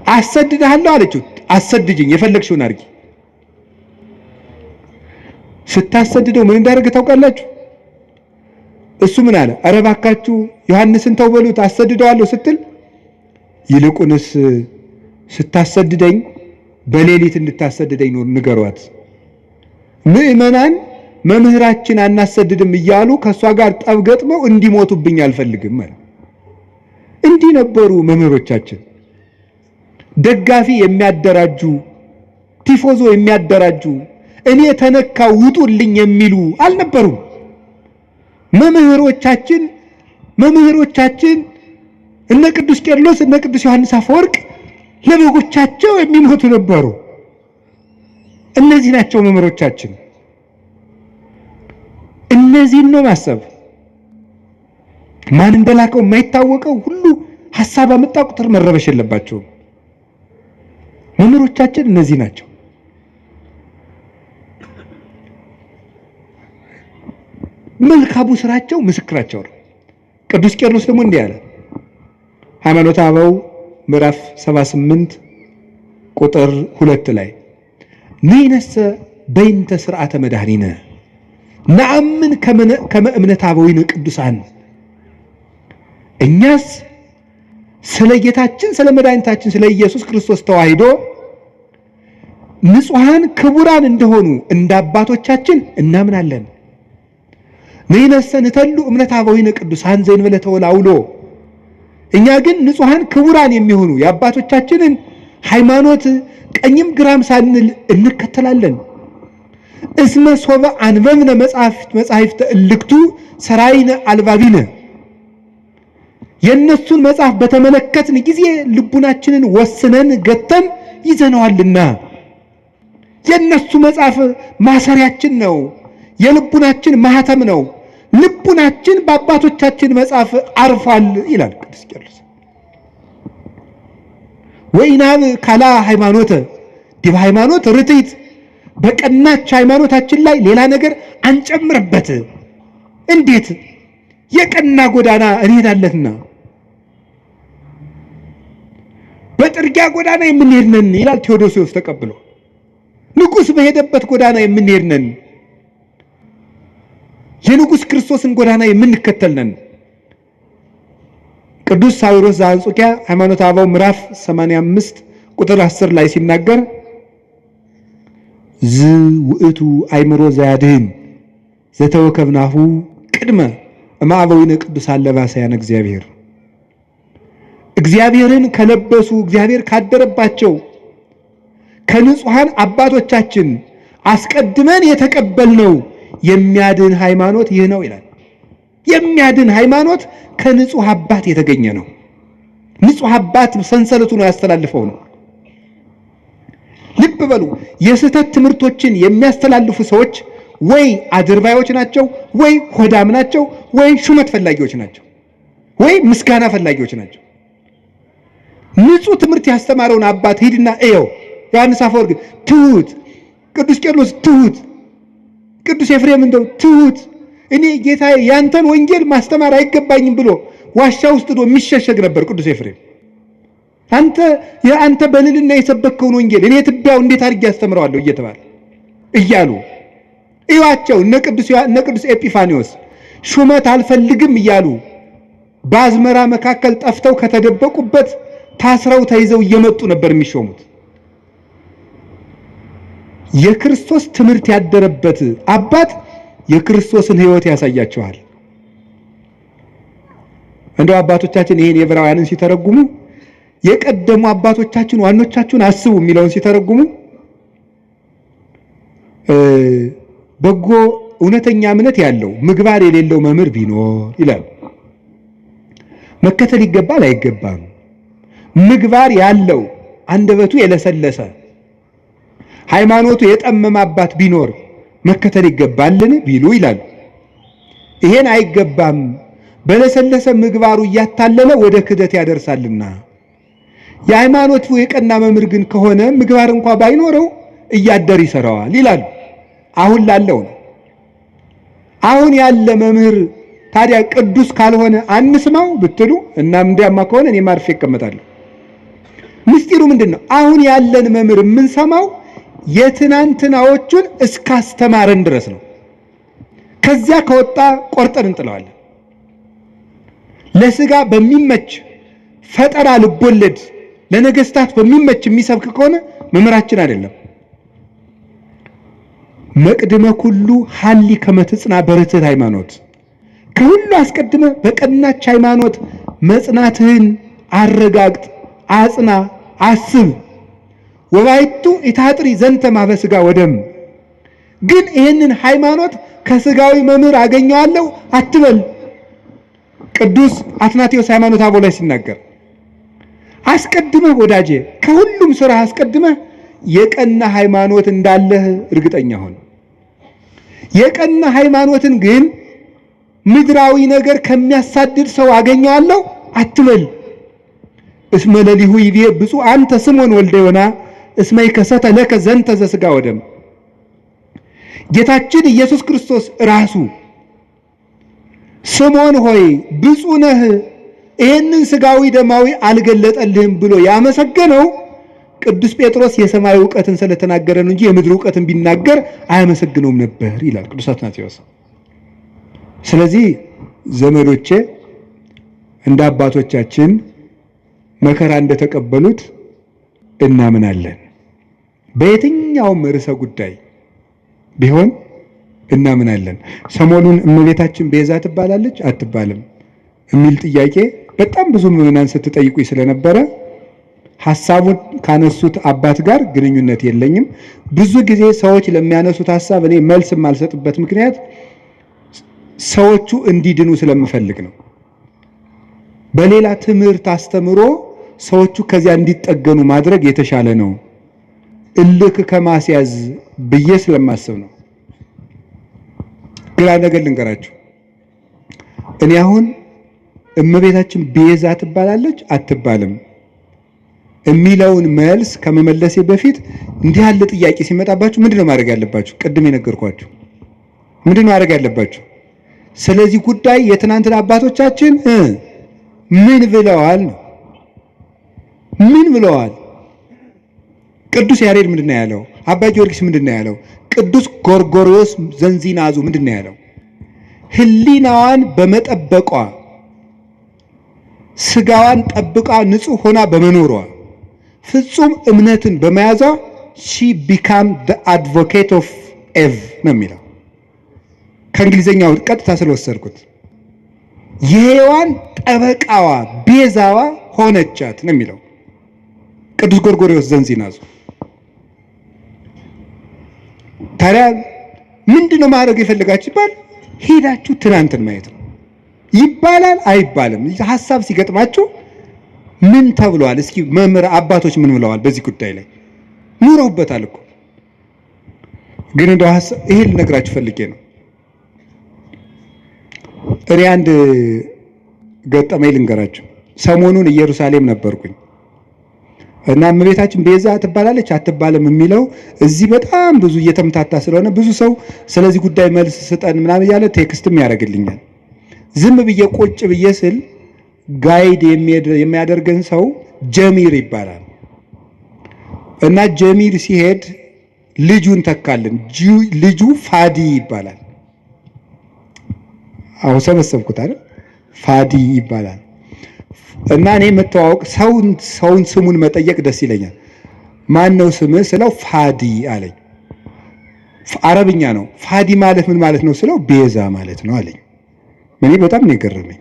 አሰድድሃለሁ አለችው። አሰድጅኝ፣ የፈለግሽውን አድርጊ። ስታሰድደው ምን እንዳደረገ ታውቃላችሁ? እሱ ምን አለ? ኧረ እባካችሁ ዮሐንስን ተው በሉት አሰድደዋለሁ ስትል፣ ይልቁንስ ስታሰድደኝ በሌሊት እንድታሰድደኝ ነው ንገሯት። ምእመናን መምህራችን አናሰድድም እያሉ ከእሷ ጋር ጠብ ገጥመው እንዲሞቱብኝ አልፈልግም ማለት። እንዲህ ነበሩ መምህሮቻችን። ደጋፊ የሚያደራጁ፣ ቲፎዞ የሚያደራጁ፣ እኔ ተነካ ውጡልኝ የሚሉ አልነበሩም። መምህሮቻችን እነ ቅዱስ ቄርሎስ እነ ቅዱስ ዮሐንስ አፈወርቅ ለበጎቻቸው የሚሞቱ ነበሩ። እነዚህ ናቸው መምህሮቻችን። እነዚህን ነው ማሰብ። ማን እንደላከው የማይታወቀው ሁሉ ሐሳብ አመጣ ቁጥር መረበሽ የለባቸውም። መምህሮቻችን እነዚህ ናቸው። መልካሙ ስራቸው ምስክራቸው ነው። ቅዱስ ቄርሎስ ደግሞ እንዲህ አለ። ሃይማኖተ አበው ምዕራፍ 78 ቁጥር 2 ላይ ንሕነሰ በእንተ ሥርዓተ መድኃኒነ ነአምን ከመ እምነተ አበዊነ ቅዱሳን፣ እኛስ ስለ ጌታችን ስለ መድኃኒታችን ስለ ኢየሱስ ክርስቶስ ተዋሕዶ ንጹሐን ክቡራን እንደሆኑ እንደ አባቶቻችን እናምናለን። ንሕነሰ ንተሉ እምነተ አበዊነ ቅዱሳን ዘእንበለ ተወላውሎ፣ እኛ ግን ንጹሐን ክቡራን የሚሆኑ የአባቶቻችንን ሃይማኖት ቀኝም ግራም ሳንል እንከተላለን። እስመ ሶበ አንበብነ መጻሕፍተ እልክቱ ሰራይነ አልባቢነ፣ የእነሱን መጽሐፍ በተመለከትን ጊዜ ልቡናችንን ወስነን ገተን ይዘነዋልና። የእነሱ መጽሐፍ ማሰሪያችን ነው፣ የልቡናችን ማህተም ነው። ልቡናችን በአባቶቻችን መጽሐፍ አርፏል ይላል ቅዱስ ቄርሎስ። ወኢናብ ካላ ሃይማኖተ ዲበ ሃይማኖት ርትዕት፣ በቀናች ሃይማኖታችን ላይ ሌላ ነገር አንጨምርበት። እንዴት? የቀና ጎዳና እንሄዳለንና በጥርጊያ ጎዳና የምንሄድ ነን ይላል ቴዎዶሲዎስ ተቀብሎ። ንጉሥ በሄደበት ጎዳና የምንሄድ ነን፣ የንጉሥ ክርስቶስን ጎዳና የምንከተል ነን። ቅዱስ ሳዊሮስ ዘአንጾኪያ ሃይማኖተ አበው ምዕራፍ 85 ቁጥር 10 ላይ ሲናገር ውእቱ አእምሮ ዘያድኅን ዘተወከብናሁ ቅድመ እምአበዊነ ቅዱሳን ለባሰያነ እግዚአብሔር፣ እግዚአብሔርን ከለበሱ እግዚአብሔር ካደረባቸው ከንጹሐን አባቶቻችን አስቀድመን የተቀበልነው የሚያድን ሃይማኖት ይህ ነው ይላል። የሚያድን ሃይማኖት ከንጹሕ አባት የተገኘ ነው። ንጹሕ አባት ሰንሰለቱ ነው ያስተላልፈው ነው። ልብ በሉ፣ የስህተት ትምህርቶችን የሚያስተላልፉ ሰዎች ወይ አድርባዮች ናቸው፣ ወይ ሆዳም ናቸው፣ ወይ ሹመት ፈላጊዎች ናቸው፣ ወይ ምስጋና ፈላጊዎች ናቸው። ንጹሕ ትምህርት ያስተማረውን አባት ሂድና እየው። ዮሐንስ አፈወርቅ ትሁት፣ ቅዱስ ቄርሎስ ትሁት፣ ቅዱስ ኤፍሬም እንደው ትሁት፣ እኔ ጌታዬ ያንተን ወንጌል ማስተማር አይገባኝም ብሎ ዋሻ ውስጥ ዶ የሚሸሸግ ነበር ቅዱስ ኤፍሬም። አንተ በልልና የሰበከውን ወንጌል እኔ ትቢያው እንዴት አድርጌ ያስተምረዋለሁ እየተባለ እያሉ እዩዋቸው። እነ ቅዱስ ኤጲፋኒዎስ ሹመት አልፈልግም እያሉ በአዝመራ መካከል ጠፍተው ከተደበቁበት ታስረው ተይዘው እየመጡ ነበር የሚሾሙት። የክርስቶስ ትምህርት ያደረበት አባት የክርስቶስን ሕይወት ያሳያቸዋል። እንደው አባቶቻችን ይሄን የዕብራውያንን ሲተረጉሙ የቀደሙ አባቶቻችን ዋኖቻችሁን አስቡ የሚለውን ሲተረጉሙ በጎ እውነተኛ እምነት ያለው ምግባር የሌለው መምህር ቢኖር ይላል። መከተል ይገባል አይገባም? ምግባር ያለው አንደበቱ የለሰለሰ ሃይማኖቱ የጠመመ አባት ቢኖር መከተል ይገባልን ቢሉ ይላሉ። ይሄን አይገባም፣ በለሰለሰ ምግባሩ እያታለለ ወደ ክደት ያደርሳልና። የሃይማኖቱ የቀና መምህር ግን ከሆነ ምግባር እንኳ ባይኖረው እያደር ይሰራዋል ይላሉ። አሁን ላለው ነው። አሁን ያለ መምህር ታዲያ ቅዱስ ካልሆነ አንስማው ብትሉ እና እንዲያማ ከሆነ እኔ ማርፌ እቀመጣለሁ። ምስጢሩ ምንድነው? አሁን ያለን መምህር የምንሰማው የትናንትናዎቹን እስካስተማረን ድረስ ነው። ከዚያ ከወጣ ቆርጠን እንጥለዋለን። ለስጋ በሚመች ፈጠራ ልቦለድ ለነገስታት በሚመች የሚሰብክ ከሆነ መምህራችን አይደለም። መቅድመ ኩሉ ሐሊ ከመትጽና በርትዕት ሃይማኖት፣ ከሁሉ አስቀድመ በቀናች ሃይማኖት መጽናትህን አረጋግጥ፣ አጽና፣ አስብ። ወባይቱ ኢታጥሪ ዘንተ ማበስጋ ወደም። ግን ይህንን ሃይማኖት ከስጋዊ መምህር አገኘዋለሁ አትበል። ቅዱስ አትናቴዎስ ሃይማኖተ አበው ላይ ሲናገር አስቀድመህ ወዳጄ ከሁሉም ስራ አስቀድመህ የቀና ሃይማኖት እንዳለህ እርግጠኛ ሆን። የቀና ሃይማኖትን ግን ምድራዊ ነገር ከሚያሳድድ ሰው አገኘዋለሁ አትበል። እስመ ለሊሁ ይቤ ብፁዕ አንተ ስምዖን ወልደ ዮና እስመ ይከሰተ ለከ ዘንተ ዘሥጋ ወደም። ጌታችን ኢየሱስ ክርስቶስ ራሱ ስምዖን ሆይ ብፁዕ ነህ ይህንን ስጋዊ ደማዊ አልገለጠልህም ብሎ ያመሰገነው ቅዱስ ጴጥሮስ የሰማይ ዕውቀትን ስለተናገረ ነው እንጂ የምድር ዕውቀትን ቢናገር አያመሰግነውም ነበር ይላል ቅዱስ አትናቴዎስ። ስለዚህ ዘመዶቼ እንደ አባቶቻችን መከራ እንደተቀበሉት እናምናለን። በየትኛውም ርዕሰ ጉዳይ ቢሆን እናምናለን። ሰሞኑን እመቤታችን ቤዛ ትባላለች አትባልም የሚል ጥያቄ በጣም ብዙ ምዕመናን ስትጠይቁኝ ስለነበረ ሐሳቡን ካነሱት አባት ጋር ግንኙነት የለኝም። ብዙ ጊዜ ሰዎች ለሚያነሱት ሐሳብ እኔ መልስ የማልሰጥበት ምክንያት ሰዎቹ እንዲድኑ ስለምፈልግ ነው። በሌላ ትምህርት አስተምሮ ሰዎቹ ከዚያ እንዲጠገኑ ማድረግ የተሻለ ነው፣ እልክ ከማስያዝ ብዬ ስለማስብ ነው። ግራ ነገር ልንገራችሁ። እኔ አሁን እመቤታችን ቤዛ ትባላለች አትባልም የሚለውን መልስ ከመመለሴ በፊት እንዲህ ያለ ጥያቄ ሲመጣባችሁ ምንድነው ማድረግ ያለባችሁ? ቅድም የነገርኳችሁ ምንድነው ማድረግ ያለባችሁ? ስለዚህ ጉዳይ የትናንትና አባቶቻችን ምን ብለዋል ነው። ምን ብለዋል? ቅዱስ ያሬድ ምንድነው ያለው? አባ ጊዮርጊስ ምንድነው ያለው? ቅዱስ ጎርጎርዮስ ዘንዚናዙ ምንድነው ያለው? ሕሊናዋን በመጠበቋ ስጋዋን ጠብቃ ንጹህ ሆና በመኖሯ ፍጹም እምነትን በመያዟ she became the advocate of Eve ነው የሚለው። ከእንግሊዘኛው ቀጥታ ስለወሰድኩት የሔዋን ጠበቃዋ ቤዛዋ ሆነቻት ነው የሚለው ቅዱስ ጎርጎርዮስ ዘንዚናዙ። ታዲያ ምንድነው ማድረግ የፈለጋችሁ ይባል? ሄዳችሁ ትናንትን ማየት ነው። ይባላል አይባልም? ሐሳብ ሲገጥማችሁ ምን ተብሏል? እስኪ መምህር አባቶች ምን ብለዋል በዚህ ጉዳይ ላይ? ኑረውበታል እኮ። ግን እንደው ይሄ ልነግራችሁ ፈልጌ ነው። እኔ አንድ ገጠመኝ ልንገራችሁ። ሰሞኑን ኢየሩሳሌም ነበርኩኝ እና እመቤታችን ቤዛ ትባላለች አትባልም የሚለው እዚህ በጣም ብዙ እየተምታታ ስለሆነ ብዙ ሰው ስለዚህ ጉዳይ መልስ ስጠን ምናምን እያለ ቴክስትም ያደርግልኛል። ዝም ብዬ ቁጭ ብዬ ስል ጋይድ የሚያደርገን ሰው ጀሚር ይባላል እና ጀሚር ሲሄድ ልጁን ተካልን። ልጁ ፋዲ ይባላል። አሁን ሰበሰብኩት አይደል? ፋዲ ይባላል እና እኔ መተዋወቅ ሰውን ስሙን መጠየቅ ደስ ይለኛል። ማን ነው ስምህ ስለው ፋዲ አለኝ። አረብኛ ነው። ፋዲ ማለት ምን ማለት ነው ስለው ቤዛ ማለት ነው አለኝ። እኔ በጣም ነው የገረመኝ።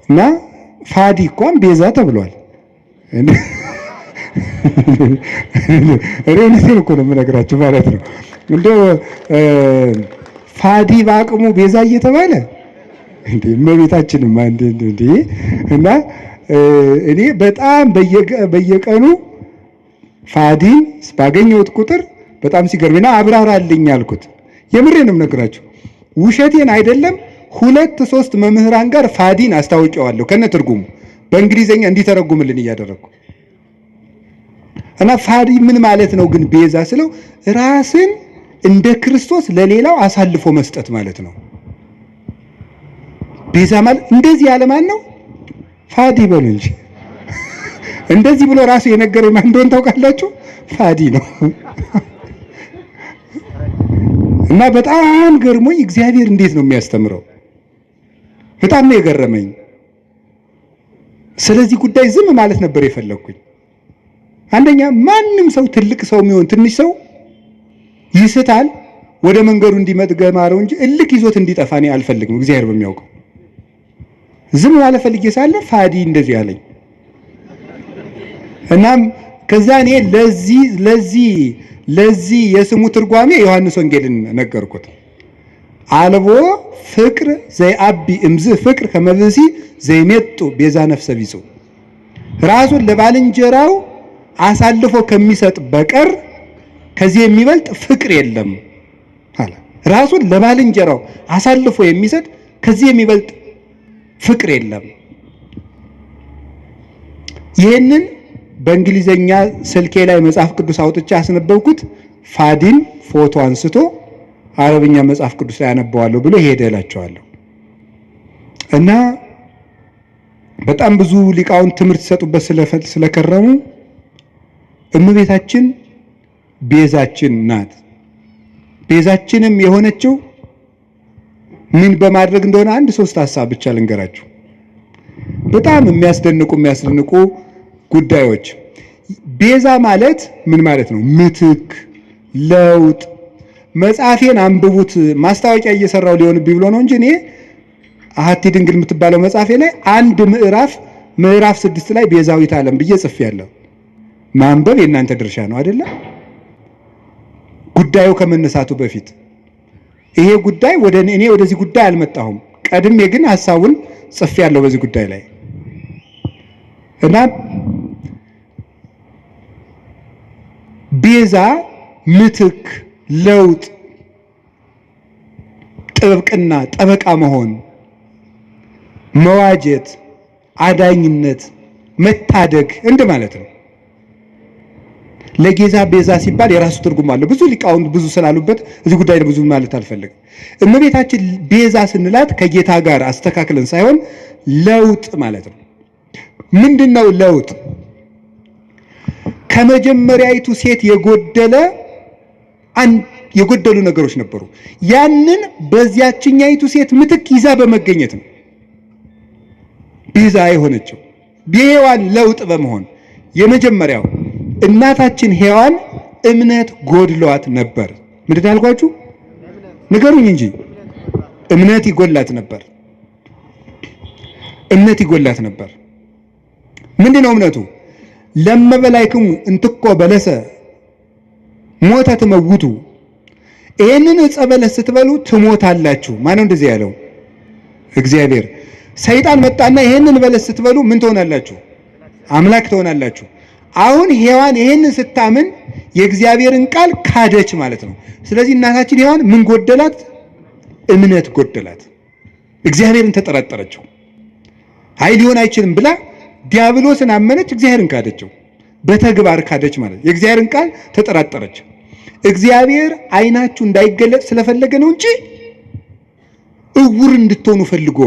እና ፋዲ እንኳን ቤዛ ተብሏል። እኔ እውነቴን እኮ ነው የምነግራችሁ ማለት ነው። እንደው ፋዲ በአቅሙ ቤዛ እየተባለ እንዴ እመቤታችንም እንዴ እና እኔ በጣም በየቀኑ ፋዲን ባገኘሁት ቁጥር በጣም ሲገርምና አብራራልኝ አልኩት። የምሬንም ነግራችሁ ውሸቴን አይደለም። 2-3 መምህራን ጋር ፋዲን አስታውቀዋለሁ ከነ ትርጉሙ በእንግሊዘኛ እንዲተረጉምልን እያደረኩ እና ፋዲ ምን ማለት ነው ግን ቤዛ ስለው ራስን እንደ ክርስቶስ ለሌላው አሳልፎ መስጠት ማለት ነው። ቤዛ ማለት እንደዚህ ያለ ማን ነው? ፋዲ በሉ እንጂ እንደዚህ ብሎ ራሱ የነገረኝ ማን እንደሆነ ታውቃላችሁ? ፋዲ ነው። እና በጣም ገርሞኝ እግዚአብሔር እንዴት ነው የሚያስተምረው? በጣም ነው የገረመኝ። ስለዚህ ጉዳይ ዝም ማለት ነበር የፈለኩኝ። አንደኛ ማንም ሰው ትልቅ ሰው የሚሆን ትንሽ ሰው ይስታል፣ ወደ መንገዱ እንዲመጥ ገማረው እንጂ እልክ ይዞት እንዲጠፋ እኔ አልፈልግም። እግዚአብሔር በሚያውቀው ዝም ማለት ፈልጌ ሳለ ፋዲ እንደዚህ አለኝ። እናም ከዛ እኔ ለዚህ የስሙ ትርጓሜ ዮሐንስ ወንጌልን ነገርኩት። አልቦ ፍቅር ዘይአቢ እምዝ ፍቅር ከመብሲ ዘይሜጡ ቤዛ ነፍሰ ቢጹ ራሱን ለባልንጀራው አሳልፎ ከሚሰጥ በቀር ከዚህ የሚበልጥ ፍቅር የለም አለ። ራሱን ለባልንጀራው አሳልፎ የሚሰጥ ከዚህ የሚበልጥ ፍቅር የለም። ይህንን በእንግሊዘኛ ስልኬ ላይ መጽሐፍ ቅዱስ አውጥቼ አስነበብኩት። ፋዲን ፎቶ አንስቶ አረብኛ መጽሐፍ ቅዱስ ላይ አነበዋለሁ ብሎ ሄደ እላቸዋለሁ። እና በጣም ብዙ ሊቃውንት ትምህርት ሲሰጡበት ስለከረሙ እመቤታችን ቤዛችን ናት። ቤዛችንም የሆነችው ምን በማድረግ እንደሆነ 1-3 ሐሳብ ብቻ ልንገራችሁ። በጣም የሚያስደንቁ ጉዳዮች። ቤዛ ማለት ምን ማለት ነው? ምትክ፣ ለውጥ። መጽሐፌን አንብቡት። ማስታወቂያ እየሰራው ሊሆንብኝ ብሎ ነው እንጂ እኔ አሐቲ ድንግል የምትባለው መጽሐፌ ላይ አንድ ምዕራፍ 6 ላይ ቤዛዊት ዓለም ብዬ ጽፌያለሁ። ማንበብ የእናንተ ድርሻ ነው አይደለ? ጉዳዩ ከመነሳቱ በፊት ይሄ ጉዳይ እኔ ወደዚህ ጉዳይ አልመጣሁም። ቀድሜ ግን ሐሳቡን ጽፌያለሁ በዚህ ጉዳይ ላይ እና ቤዛ ምትክ፣ ለውጥ፣ ጥብቅና፣ ጠበቃ መሆን፣ መዋጀት፣ አዳኝነት፣ መታደግ እንደማለት ነው። ለጌዛ ቤዛ ሲባል የራሱ ትርጉም አለው። ብዙ ሊቃውንት ብዙ ስላሉበት እዚህ ጉዳይ ላይ ብዙ ማለት አልፈልግም። እመቤታችን ቤዛ ስንላት ከጌታ ጋር አስተካክለን ሳይሆን ለውጥ ማለት ነው። ምንድነው ለውጥ? ከመጀመሪያይቱ ሴት የጎደሉ ነገሮች ነበሩ። ያንን በዚያችኛይቱ ሴት ምትክ ይዛ በመገኘት ነው ቤዛ የሆነችው። የሔዋን ለውጥ በመሆን የመጀመሪያው እናታችን ሔዋን እምነት ጎድሏት ነበር። ምንድን ያልኳችሁ ንገሩኝ እንጂ እምነት ይጎላት ነበር። ምንድነው እምነቱ? ለመበላይክሙ እንትኮ በለሰ ሞተ ትመውቱ፣ ይህንን ዕፀ በለስ ስትበሉ ትሞታላችሁ። ማነው እንደዚህ ያለው? እግዚአብሔር። ሰይጣን መጣና ይህንን በለስ ስትበሉ ምን ትሆናላችሁ? አምላክ ትሆናላችሁ። አሁን ሔዋን ይህንን ስታምን የእግዚአብሔርን ቃል ካደች ማለት ነው። ስለዚህ እናታችን ሔዋን ምን ጎደላት? እምነት ጎደላት። እግዚአብሔርን ተጠራጠረችው። አይ ሊሆን አይችልም ብላ ዲያብሎስን አመነች፣ እግዚአብሔርን ካደችው። በተግባር ካደች ማለት የእግዚአብሔርን ቃል ተጠራጠረች። እግዚአብሔር ዓይናችሁ እንዳይገለጥ ስለፈለገ ነው እንጂ እውር እንድትሆኑ ፈልጎ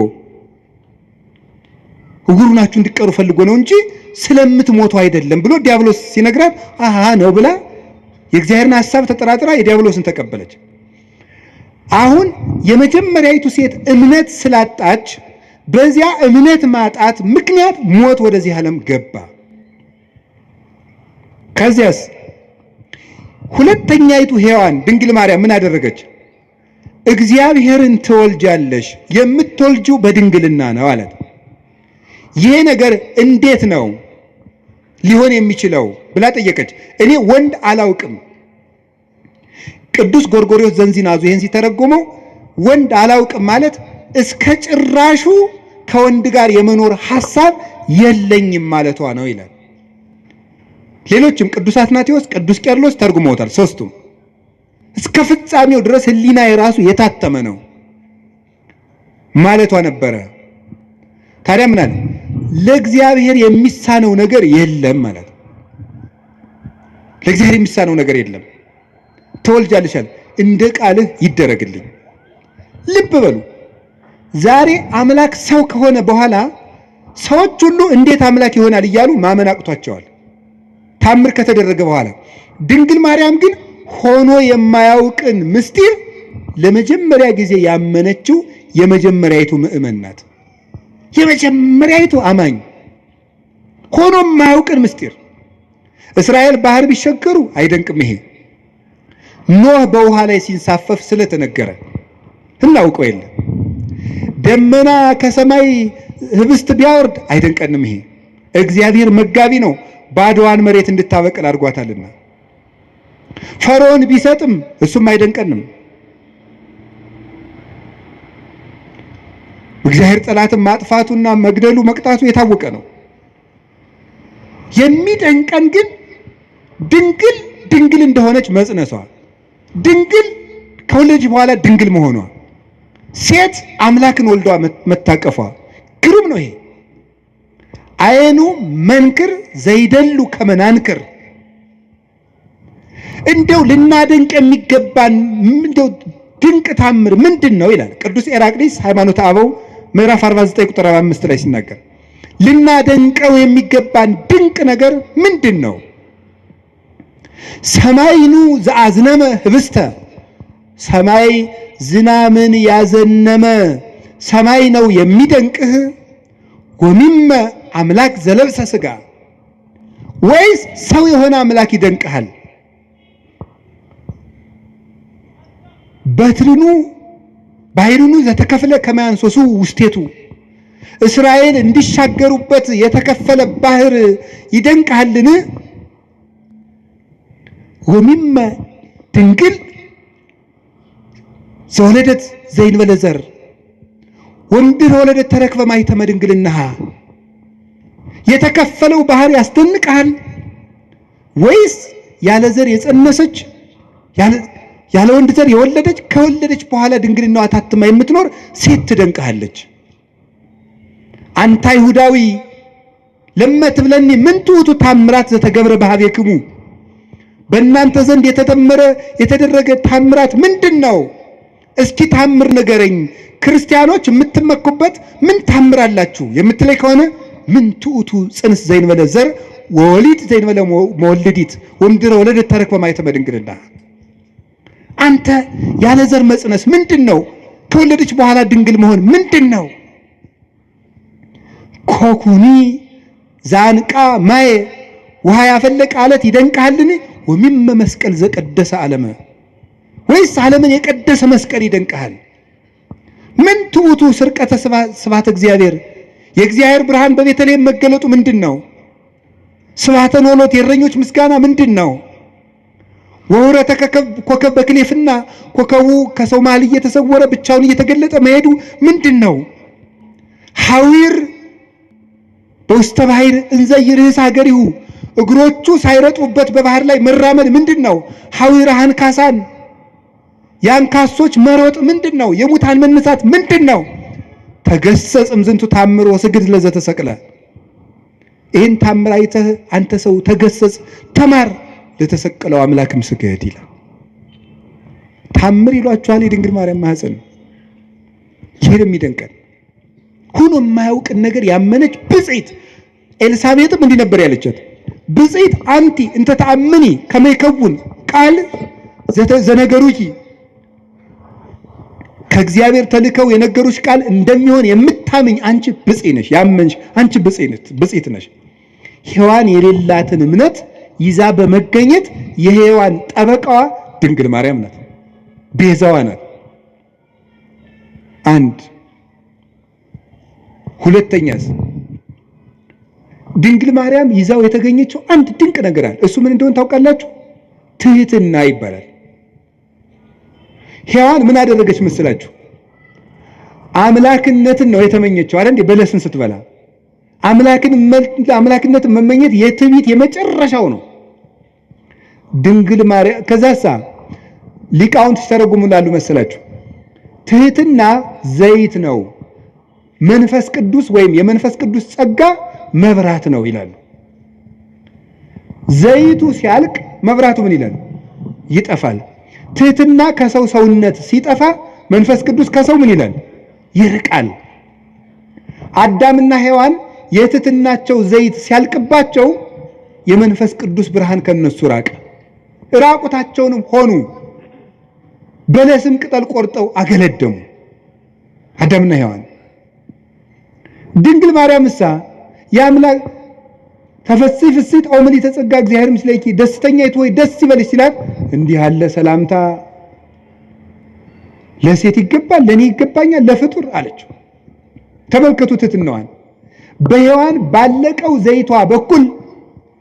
እውሩናችሁ እንድትቀሩ ፈልጎ ነው እንጂ ስለምትሞቱ አይደለም ብሎ ዲያብሎስ ሲነግራት አሃ ነው ብላ የእግዚአብሔርን ሐሳብ ተጠራጥራ የዲያብሎስን ተቀበለች። አሁን የመጀመሪያይቱ ሴት እምነት ስላጣች በዚያ እምነት ማጣት ምክንያት ሞት ወደዚህ ዓለም ገባ። ከዚያስ ሁለተኛይቱ ሔዋን ድንግል ማርያም ምን አደረገች? እግዚአብሔርን ትወልጃለሽ፣ የምትወልጂው በድንግልና ነው አላት። ይሄ ነገር እንዴት ነው ሊሆን የሚችለው ብላ ጠየቀች። እኔ ወንድ አላውቅም። ቅዱስ ጎርጎርዮስ ዘንዚናዙ ይሄን ሲተረጎመው ወንድ አላውቅም ማለት እስከ ጭራሹ ከወንድ ጋር የመኖር ሐሳብ የለኝም ማለቷ ነው ይላል። ሌሎችም ቅዱስ አትናቴዎስ፣ ቅዱስ ቄርሎስ ተርጉመውታል። ሶስቱም እስከ ፍጻሜው ድረስ ሕሊና የራሱ የታተመ ነው ማለቷ ነበረ። ታዲያ ምን አለ? ለእግዚአብሔር የሚሳነው ነገር የለም ማለት ነው። ለእግዚአብሔር የሚሳነው ነገር የለም። ትወልጃለሽ አለ፣ እንደ ቃልህ ይደረግልኝ። ልብ በሉ፣ ዛሬ አምላክ ሰው ከሆነ በኋላ ሰዎች ሁሉ እንዴት አምላክ ይሆናል እያሉ ማመን አቅቷቸዋል፣ ታምር ከተደረገ በኋላ። ድንግል ማርያም ግን ሆኖ የማያውቅን ምስጢር ለመጀመሪያ ጊዜ ያመነችው የመጀመሪያይቱ ምእመን ናት። የመጀመሪያይቱ አማኝ ሆኖ የማያውቅን ምስጢር። እስራኤል ባህር ቢሸገሩ አይደንቅም ይሄ። ኖህ በውሃ ላይ ሲንሳፈፍ ስለተነገረ እናውቀው የለ። ደመና ከሰማይ ህብስት ቢያወርድ አይደንቀንም ይሄ። እግዚአብሔር መጋቢ ነው፣ ባዶዋን መሬት እንድታበቅል አድርጓታልና። ፈርዖን ቢሰጥም እሱም አይደንቀንም። እግዚአብሔር ጠላትን ማጥፋቱና መግደሉ መቅጣቱ የታወቀ ነው። የሚደንቀን ግን ድንግል እንደሆነች መጽነሷ፣ ድንግል ከወለደች በኋላ ድንግል መሆኗ፣ ሴት አምላክን ወልዷ መታቀፏ ግሩም ነው። ይሄ አይኑ መንክር ዘይደሉ ከመናንክር። እንደው ልናደንቅ የሚገባን እንደው ድንቅ ታምር ምንድን ነው ይላል ቅዱስ ኤራቅሊስ ሃይማኖተ አበው ምዕራፍ 49 ቁጥር 5 ላይ ሲናገር፣ ልናደንቀው የሚገባን ድንቅ ነገር ምንድን ነው? ሰማይኑ ዘአዝነመ ህብስተ፣ ሰማይ ዝናምን ያዘነመ ሰማይ ነው የሚደንቅህ? ወሚመ አምላክ ዘለብሰ ሥጋ፣ ወይስ ሰው የሆነ አምላክ ይደንቅሃል? በትርኑ ባሕሩኑ ዘተከፍለ ከመያንሶሱ ውስቴቱ፣ እስራኤል እንዲሻገሩበት የተከፈለ ባህር ይደንቅሃልን? ወሚመ ድንግል ዘወለደት ዘይንበለ ዘር ወምድር ወለደት ተረክበ ማኅተመ ድንግልናሃ፣ የተከፈለው ባህር ያስደንቅሃል? ወይስ ያለ ዘር የጸነሰች ያለ ወንድ ዘር የወለደች ከወለደች በኋላ ድንግልናዋ ታትማ የምትኖር ሴት ትደንቅሃለች? አንተ አይሁዳዊ ለመትብለኒ ምን ትውቱ ታምራት ዘተገብረ በኀቤክሙ፣ በእናንተ ዘንድ የተደረገ ታምራት ምንድን ነው? እስኪ ታምር ንገረኝ። ክርስቲያኖች የምትመኩበት ምን ታምራላችሁ የምትለይ ከሆነ ምን ትውቱ ጽንስ ዘይንበለ ዘር ወወሊድ ዘይንበለ መወልዲት ወምድረ ወለደት ተረክበ ማኅተመ ድንግልና። አንተ ያለ ዘር መጽነስ ምንድን ነው? ከወለደች በኋላ ድንግል መሆን ምንድን ነው? ኮኩኒ ዛንቃ ማየ፣ ውሃ ያፈለቀ አለት ይደንቅሃልን? ወሚመ መስቀል ዘቀደሰ ዓለመ፣ ወይስ ዓለምን የቀደሰ መስቀል ይደንቅሃል? ምን ትውቱ ስርቀተ ስብሐተ እግዚአብሔር፣ የእግዚአብሔር ብርሃን በቤተልሔም መገለጡ ምንድን ነው? ስብሐተ ኖሎት የእረኞች ምስጋና ምንድን ነው? ወውረተ ኮከብ በክሌፍና ኮከቡ ከሰው መሃል እየተሰወረ ብቻውን እየተገለጠ መሄዱ ምንድን ነው? ሐዊር በውስተ ባሕር እንዘ ይርህስ ሀገሪሁ፣ እግሮቹ ሳይረጡበት በባህር ላይ መራመድ ምንድን ነው? ሐዊረ አንካሳን፣ የአንካሶች መሮጥ ምንድን ነው? የሙታን መነሳት ምንድን ነው? ተገሰጽ እምዝንቱ ታምር ወስግድ ለዘተሰቅለ። ይህን ታምር አይተህ አንተ ሰው ተገሰጽ፣ ተማር፣ ለተሰቀለው አምላክም ስገድ ይላል። ታምር ይሏችኋል የድንግል ማርያም ማኅፀን። ይሄን የሚደንቀን ሆኖ የማያውቅን ነገር ያመነች ብፅዕት ኤልሳቤጥም እንዲህ ነበር ያለቻት፣ ብፅዕት አንቲ እንተ ተአምኒ ከመ ይከውን ቃል ዘነገሩኪ፣ ከእግዚአብሔር ተልከው የነገሩሽ ቃል እንደሚሆን የምታምኝ አንቺ ብፅዕት ነሽ። ያመንሽ አንቺ ብፅዕት ነሽ። ሔዋን የሌላትን እምነት ይዛ በመገኘት የሔዋን ጠበቃዋ ድንግል ማርያም ናት፣ ቤዛዋ ናት። አንድ ሁለተኛስ ድንግል ማርያም ይዛው የተገኘችው አንድ ድንቅ ነገር አለ። እሱ ምን እንደሆነ ታውቃላችሁ? ትህትና ይባላል። ሔዋን ምን አደረገች መስላችሁ? አምላክነትን ነው የተመኘችው አይደል? በለስን ስትበላ አምላክነትን መመኘት የትዕቢት የመጨረሻው ነው። ድንግል ማርያም ከዛሳ ሊቃውንት ሲተረጉሙላሉ መሰላችሁ ትህትና ዘይት ነው፣ መንፈስ ቅዱስ ወይም የመንፈስ ቅዱስ ጸጋ መብራት ነው ይላሉ። ዘይቱ ሲያልቅ መብራቱ ምን ይላል? ይጠፋል። ትህትና ከሰው ሰውነት ሲጠፋ መንፈስ ቅዱስ ከሰው ምን ይላል? ይርቃል። አዳምና ሔዋን የትህትናቸው ዘይት ሲያልቅባቸው የመንፈስ ቅዱስ ብርሃን ከነሱ ራቀ። ራቁታቸውንም ሆኑ። በለስም ቅጠል ቆርጠው አገለደሙ አዳምና ሔዋን። ድንግል ማርያምሳ የአምላክ ተፈሥሒ ፍሥሕት ኦ ምልዕተ ጸጋ እግዚአብሔር ምስሌኪ ደስተኛይቱ ሆይ ደስ ይበልሽ ሲላት እንዲህ ያለ ሰላምታ ለሴት ይገባል፣ ለኔ ይገባኛል፣ ለፍጡር አለችው። ተመልከቱ ትሕትናዋን። በሔዋን ባለቀው ዘይቷ በኩል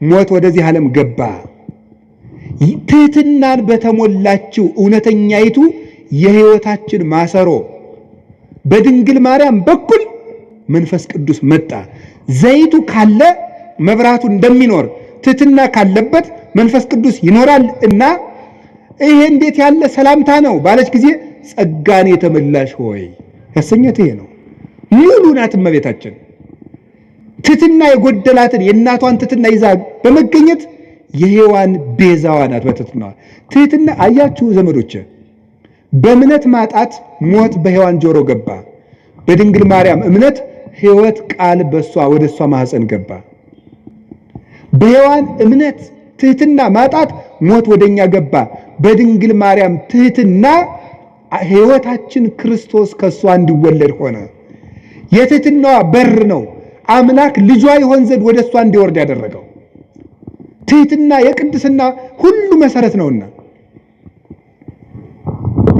ሞት ወደዚህ ዓለም ገባ። ትሕትናን በተሞላችው እውነተኛይቱ የሕይወታችን ማሰሮ በድንግል ማርያም በኩል መንፈስ ቅዱስ መጣ። ዘይቱ ካለ መብራቱ እንደሚኖር ትሕትና ካለበት መንፈስ ቅዱስ ይኖራል እና ይሄ እንዴት ያለ ሰላምታ ነው ባለች ጊዜ ጸጋን የተመላሽ ሆይ ያሰኘት ይሄ ነው። ሙሉ ናት እመቤታችን። ትሕትና የጎደላትን የእናቷን ትሕትና ይዛ በመገኘት የሔዋን ቤዛዋ ናት። በትሕትናዋ ትሕትና አያችሁ ዘመዶች፣ በእምነት ማጣት ሞት በሔዋን ጆሮ ገባ። በድንግል ማርያም እምነት ሕይወት ቃል በሷ ወደ እሷ ማህፀን ገባ። በሔዋን እምነት ትሕትና ማጣት ሞት ወደኛ ገባ። በድንግል ማርያም ትሕትና ሕይወታችን ክርስቶስ ከሷ እንዲወለድ ሆነ። የትሕትናዋ በር ነው አምላክ ልጇ ይሆን ዘንድ ወደ እሷ እንዲወርድ ያደረገው። ትሕትና የቅድስና ሁሉ መሰረት ነውና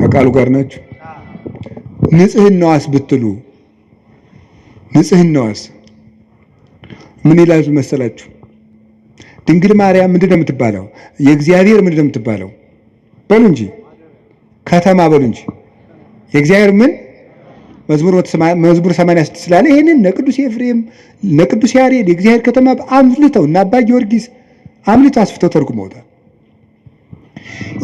ከቃሉ ጋር ናችሁ። ንጽህናዋስ ብትሉ ንጽህናዋስ ምን ይላል መሰላችሁ? ድንግል ማርያም ምንድን ነው የምትባለው? የእግዚአብሔር ምንድን ነው የምትባለው? በሉ እንጂ ከተማ በሉ እንጂ የእግዚአብሔር ምን መዝሙር 86 ስላለ ይሄንን ለቅዱስ ኤፍሬም ለቅዱስ ያሬድ የእግዚአብሔር ከተማ አምልተው እና አባ ጊዮርጊስ አምልተው አስፍተው ተርጉመውታል።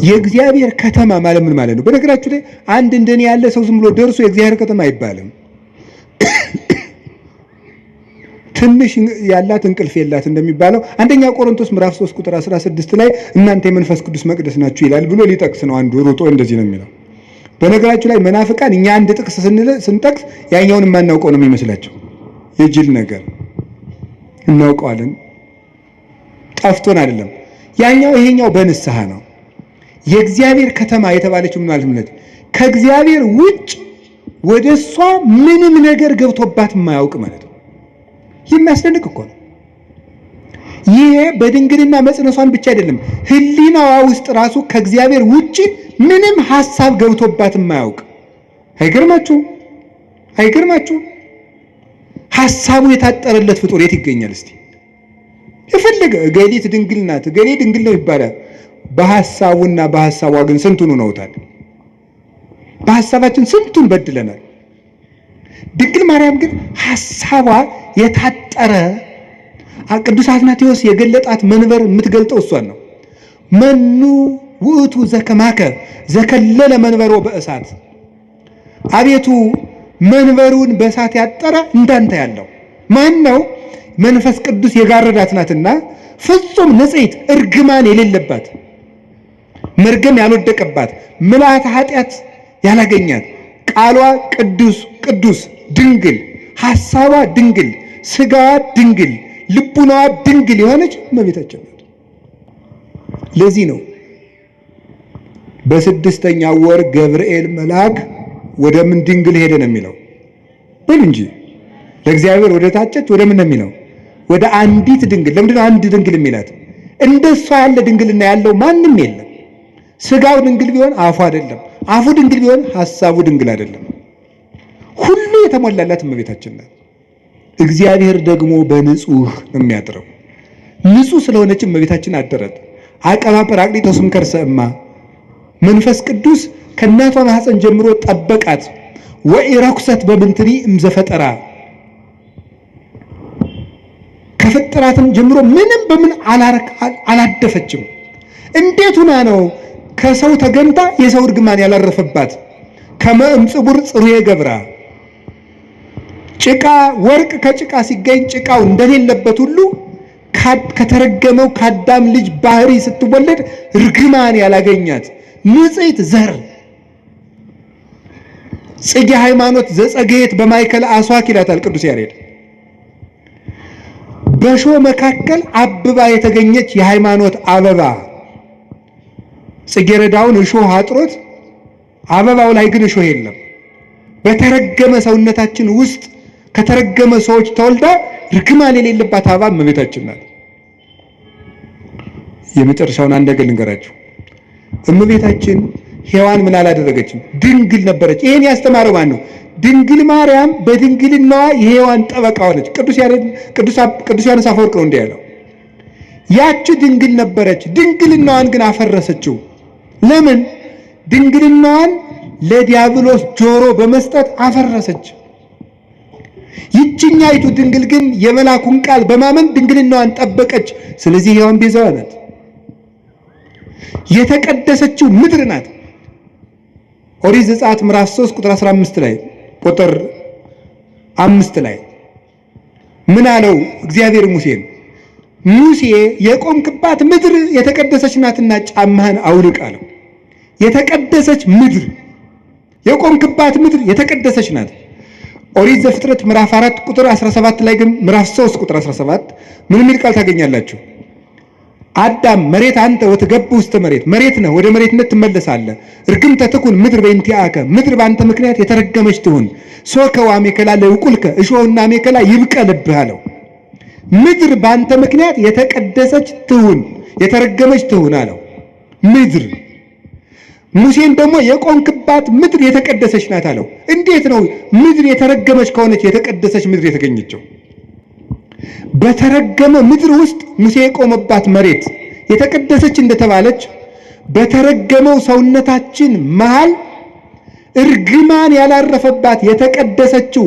የእግዚአብሔር ከተማ ማለት ምን ማለት ነው? በነገራችሁ ላይ አንድ እንደኔ ያለ ሰው ዝም ብሎ ደርሶ የእግዚአብሔር ከተማ አይባልም። ትንሽ ያላት እንቅልፍ የላት እንደሚባለው አንደኛ ቆሮንቶስ ምዕራፍ 3 ቁጥር 16 ላይ እናንተ የመንፈስ ቅዱስ መቅደስ ናችሁ ይላል ብሎ ሊጠቅስ ነው። አንዱ ሩጦ እንደዚህ ነው የሚለው። በነገራችሁ ላይ መናፍቃን እኛ አንድ ጥቅስ ስንጠቅስ ያኛውን የማናውቀው ነው የሚመስላቸው። የጅል ነገር እናውቀዋለን፣ ጠፍቶን አይደለም። ያኛው ይሄኛው በንስሐ ነው። የእግዚአብሔር ከተማ የተባለችው ምን ማለት ነው? ከእግዚአብሔር ውጭ ወደሷ ምንም ነገር ገብቶባት የማያውቅ ማለት ነው። የሚያስደንቅ እኮ ነው። ይሄ በድንግልና መጽነሷን ብቻ አይደለም፣ ሕሊናዋ ውስጥ ራሱ ከእግዚአብሔር ውጭ ምንም ሐሳብ ገብቶባት የማያውቅ። አይገርማችሁ? አይገርማችሁ? ሐሳቡ የታጠረለት ፍጡር የት ይገኛል? እስቲ የፈለገ እገሊት ድንግል ናት እገሌ ድንግል ነው ይባላል። በሐሳቡና በሐሳቧ ግን ስንቱን ነውታል። በሐሳባችን ስንቱን በድለናል። ድንግል ማርያም ግን ሐሳቧ የታጠረ ቅዱስ አትናቴዎስ የገለጣት መንበር የምትገልጠው እሷን ነው። መኑ ውእቱ ዘከማከ ዘከለለ መንበሮ በእሳት፣ አቤቱ መንበሩን በእሳት ያጠረ እንዳንተ ያለው ማን ነው? መንፈስ ቅዱስ የጋረዳት ናትና ፍጹም ንጽሕት እርግማን የሌለባት መርገም ያልወደቀባት ምልአተ ኃጢአት ያላገኛት ቃሏ ቅዱስ ቅዱስ ድንግል ሐሳቧ ድንግል ስጋዋ ድንግል ልቡናዋ ድንግል የሆነች እመቤታችን ናት። ለዚህ ነው በስድስተኛው ወር ገብርኤል መልአክ ወደ ምን ድንግል ሄደ ነው የሚለው። በል እንጂ ለእግዚአብሔር ወደ ታጨች ወደ ምን ነው የሚለው? ወደ አንዲት ድንግል። ለምንድን ነው አንድ ድንግል የሚላት? እንደሷ ያለ ድንግልና ያለው ማንም የለም። ስጋው ድንግል ቢሆን አፉ አይደለም፣ አፉ ድንግል ቢሆን ሐሳቡ ድንግል አይደለም። ሁሉ የተሞላላት እመቤታችን ናት። እግዚአብሔር ደግሞ በንጹህ የሚያድረው ንጹህ ስለሆነች እመቤታችን አደረት። አቀባ ጰራቅሊጦስም ከርሰ እማ መንፈስ ቅዱስ ከእናቷ ማኅፀን ጀምሮ ጠበቃት። ወኢረኩሰት በምንትኒ እምዘፈጠራ ከፍጥራትም ጀምሮ ምንም በምን አላደፈችም። እንዴት ሆና ነው ከሰው ተገንታ የሰው እርግማን ያላረፈባት? ከመእምጽቡር ጽሩየ ገብራ ጭቃ ወርቅ ከጭቃ ሲገኝ ጭቃው እንደሌለበት ሁሉ ከተረገመው ከአዳም ልጅ ባህሪ ስትወለድ ርግማን ያላገኛት ንጽሕት ዘር ጽጌ ሃይማኖት ዘጸገየት በማይከል አስዋክ ይላታል ቅዱስ ያሬድ። በእሾህ መካከል አብባ የተገኘች የሃይማኖት አበባ። ጽጌረዳውን እሾህ አጥሮት አበባው ላይ ግን እሾህ የለም። በተረገመ ሰውነታችን ውስጥ ከተረገመ ሰዎች ተወልዳ ርግማን የሌለባት አበባ እመቤታችን ናት። የመጨረሻውን አንድ ነገር ልንገራችሁ። እመቤታችን ሔዋን ምን አላደረገችም? ድንግል ነበረች። ይሄን ያስተማረው ማን ነው? ድንግል ማርያም በድንግልናዋ የሔዋን ጠበቃ ሆነች። ቅዱስ ዮሐንስ አፈወርቅ ነው እንዲህ ያለው። ያቺ ድንግል ነበረች፣ ድንግልናዋን ግን አፈረሰችው። ለምን? ድንግልናዋን ለዲያብሎስ ጆሮ በመስጠት አፈረሰች። ይችኛይቱ ድንግል ግን የመላኩን ቃል በማመን ድንግልናዋን ጠበቀች። ስለዚህ ሔዋን ቤዛዋ ናት። የተቀደሰችው ምድር ናት። ኦሪት ዘጸአት ምዕራፍ 3 ቁጥር 15 ላይ ቁጥር 5 ላይ ምን አለው እግዚአብሔር ሙሴን? ሙሴ የቆምክባት ምድር የተቀደሰች ናትና ጫማህን አውልቅ አለው። የተቀደሰች ምድር፣ የቆምክባት ምድር የተቀደሰች ናት። ኦሪት ዘፍጥረት ምዕራፍ 4 ቁጥር 17 ላይ ግን ምዕራፍ 3 ቁጥር 17 ምን የሚል ቃል ታገኛላችሁ? አዳም መሬት አንተ ወትገብ ውስተ መሬት፣ መሬት ነህ ወደ መሬትነት ትመለሳለህ። እርግምተ ትኩን ምድር በእንቲአከ፣ ምድር በአንተ ምክንያት የተረገመች ትሁን። ሶከ ወአሜከላ ለውቁልከ፣ እሾህና አሜከላ ይብቀልብህ አለው። ምድር በአንተ ምክንያት የተቀደሰች ትሁን፣ የተረገመች ትሁን አለው። ምድር ሙሴን ደግሞ የቆምክባት ምድር የተቀደሰች ናት አለው። እንዴት ነው ምድር የተረገመች ከሆነች የተቀደሰች ምድር የተገኘችው? በተረገመ ምድር ውስጥ ሙሴ የቆመባት መሬት የተቀደሰች እንደተባለች በተረገመው ሰውነታችን መሃል እርግማን ያላረፈባት የተቀደሰችው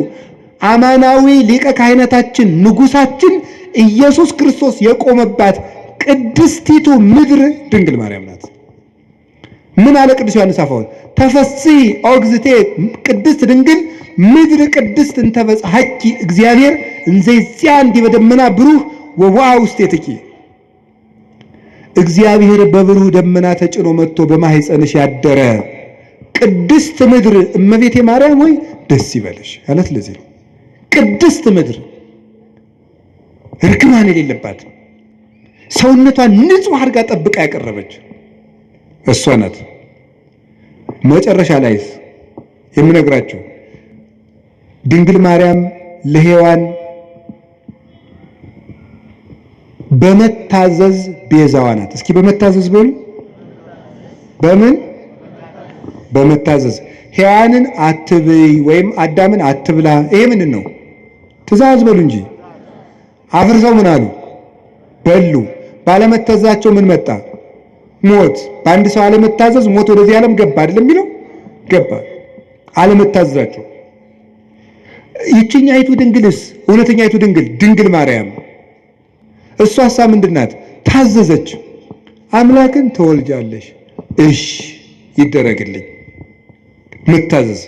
አማናዊ ሊቀ ካህናታችን ንጉሳችን ኢየሱስ ክርስቶስ የቆመባት ቅድስቲቱ ምድር ድንግል ማርያም ናት። ምን አለ ቅዱስ ዮሐንስ አፈወርቅ? ተፈሥሒ ኦግዝቴ ቅድስት ድንግል ምድር ቅድስት እንተበጽሐኪ እግዚአብሔር እንዘይዚያ እንዲህ በደመና ብሩህ ወውአ ውስቴትኪ። እግዚአብሔር በብሩህ ደመና ተጭኖ መጥቶ በማኅፀንሽ ያደረ ቅድስት ምድር እመቤቴ ማርያም ሆይ ደስ ይበልሽ ማለት ለዚህ ነው። ቅድስት ምድር ርግማን የሌለባት ሰውነቷን ንጹሕ አድርጋ ጠብቃ ያቀረበች እሷ ናት። መጨረሻ ላይስ የምነግራችሁ ድንግል ማርያም ለሔዋን በመታዘዝ ቤዛዋ ናት። እስኪ በመታዘዝ በሉ። በምን? በመታዘዝ። ሔዋንን አትብይ ወይም አዳምን አትብላ፣ ይሄ ምንድን ነው? ትእዛዝ በሉ እንጂ አፍርሰው ምን አሉ? በሉ። ባለመታዘዛቸው ምን መጣ? ሞት። በአንድ ሰው አለመታዘዝ ሞት ወደዚህ ዓለም ገባ አይደለም የሚለው? ገባ። አለመታዘዛቸው። ይችኛይቱ ድንግልስ እውነተኛይቱ ድንግል ማርያም እሷሳ ምንድናት? ታዘዘች። አምላክን ትወልጃለሽ፣ እሺ ይደረግልኝ። ምታዘዝ።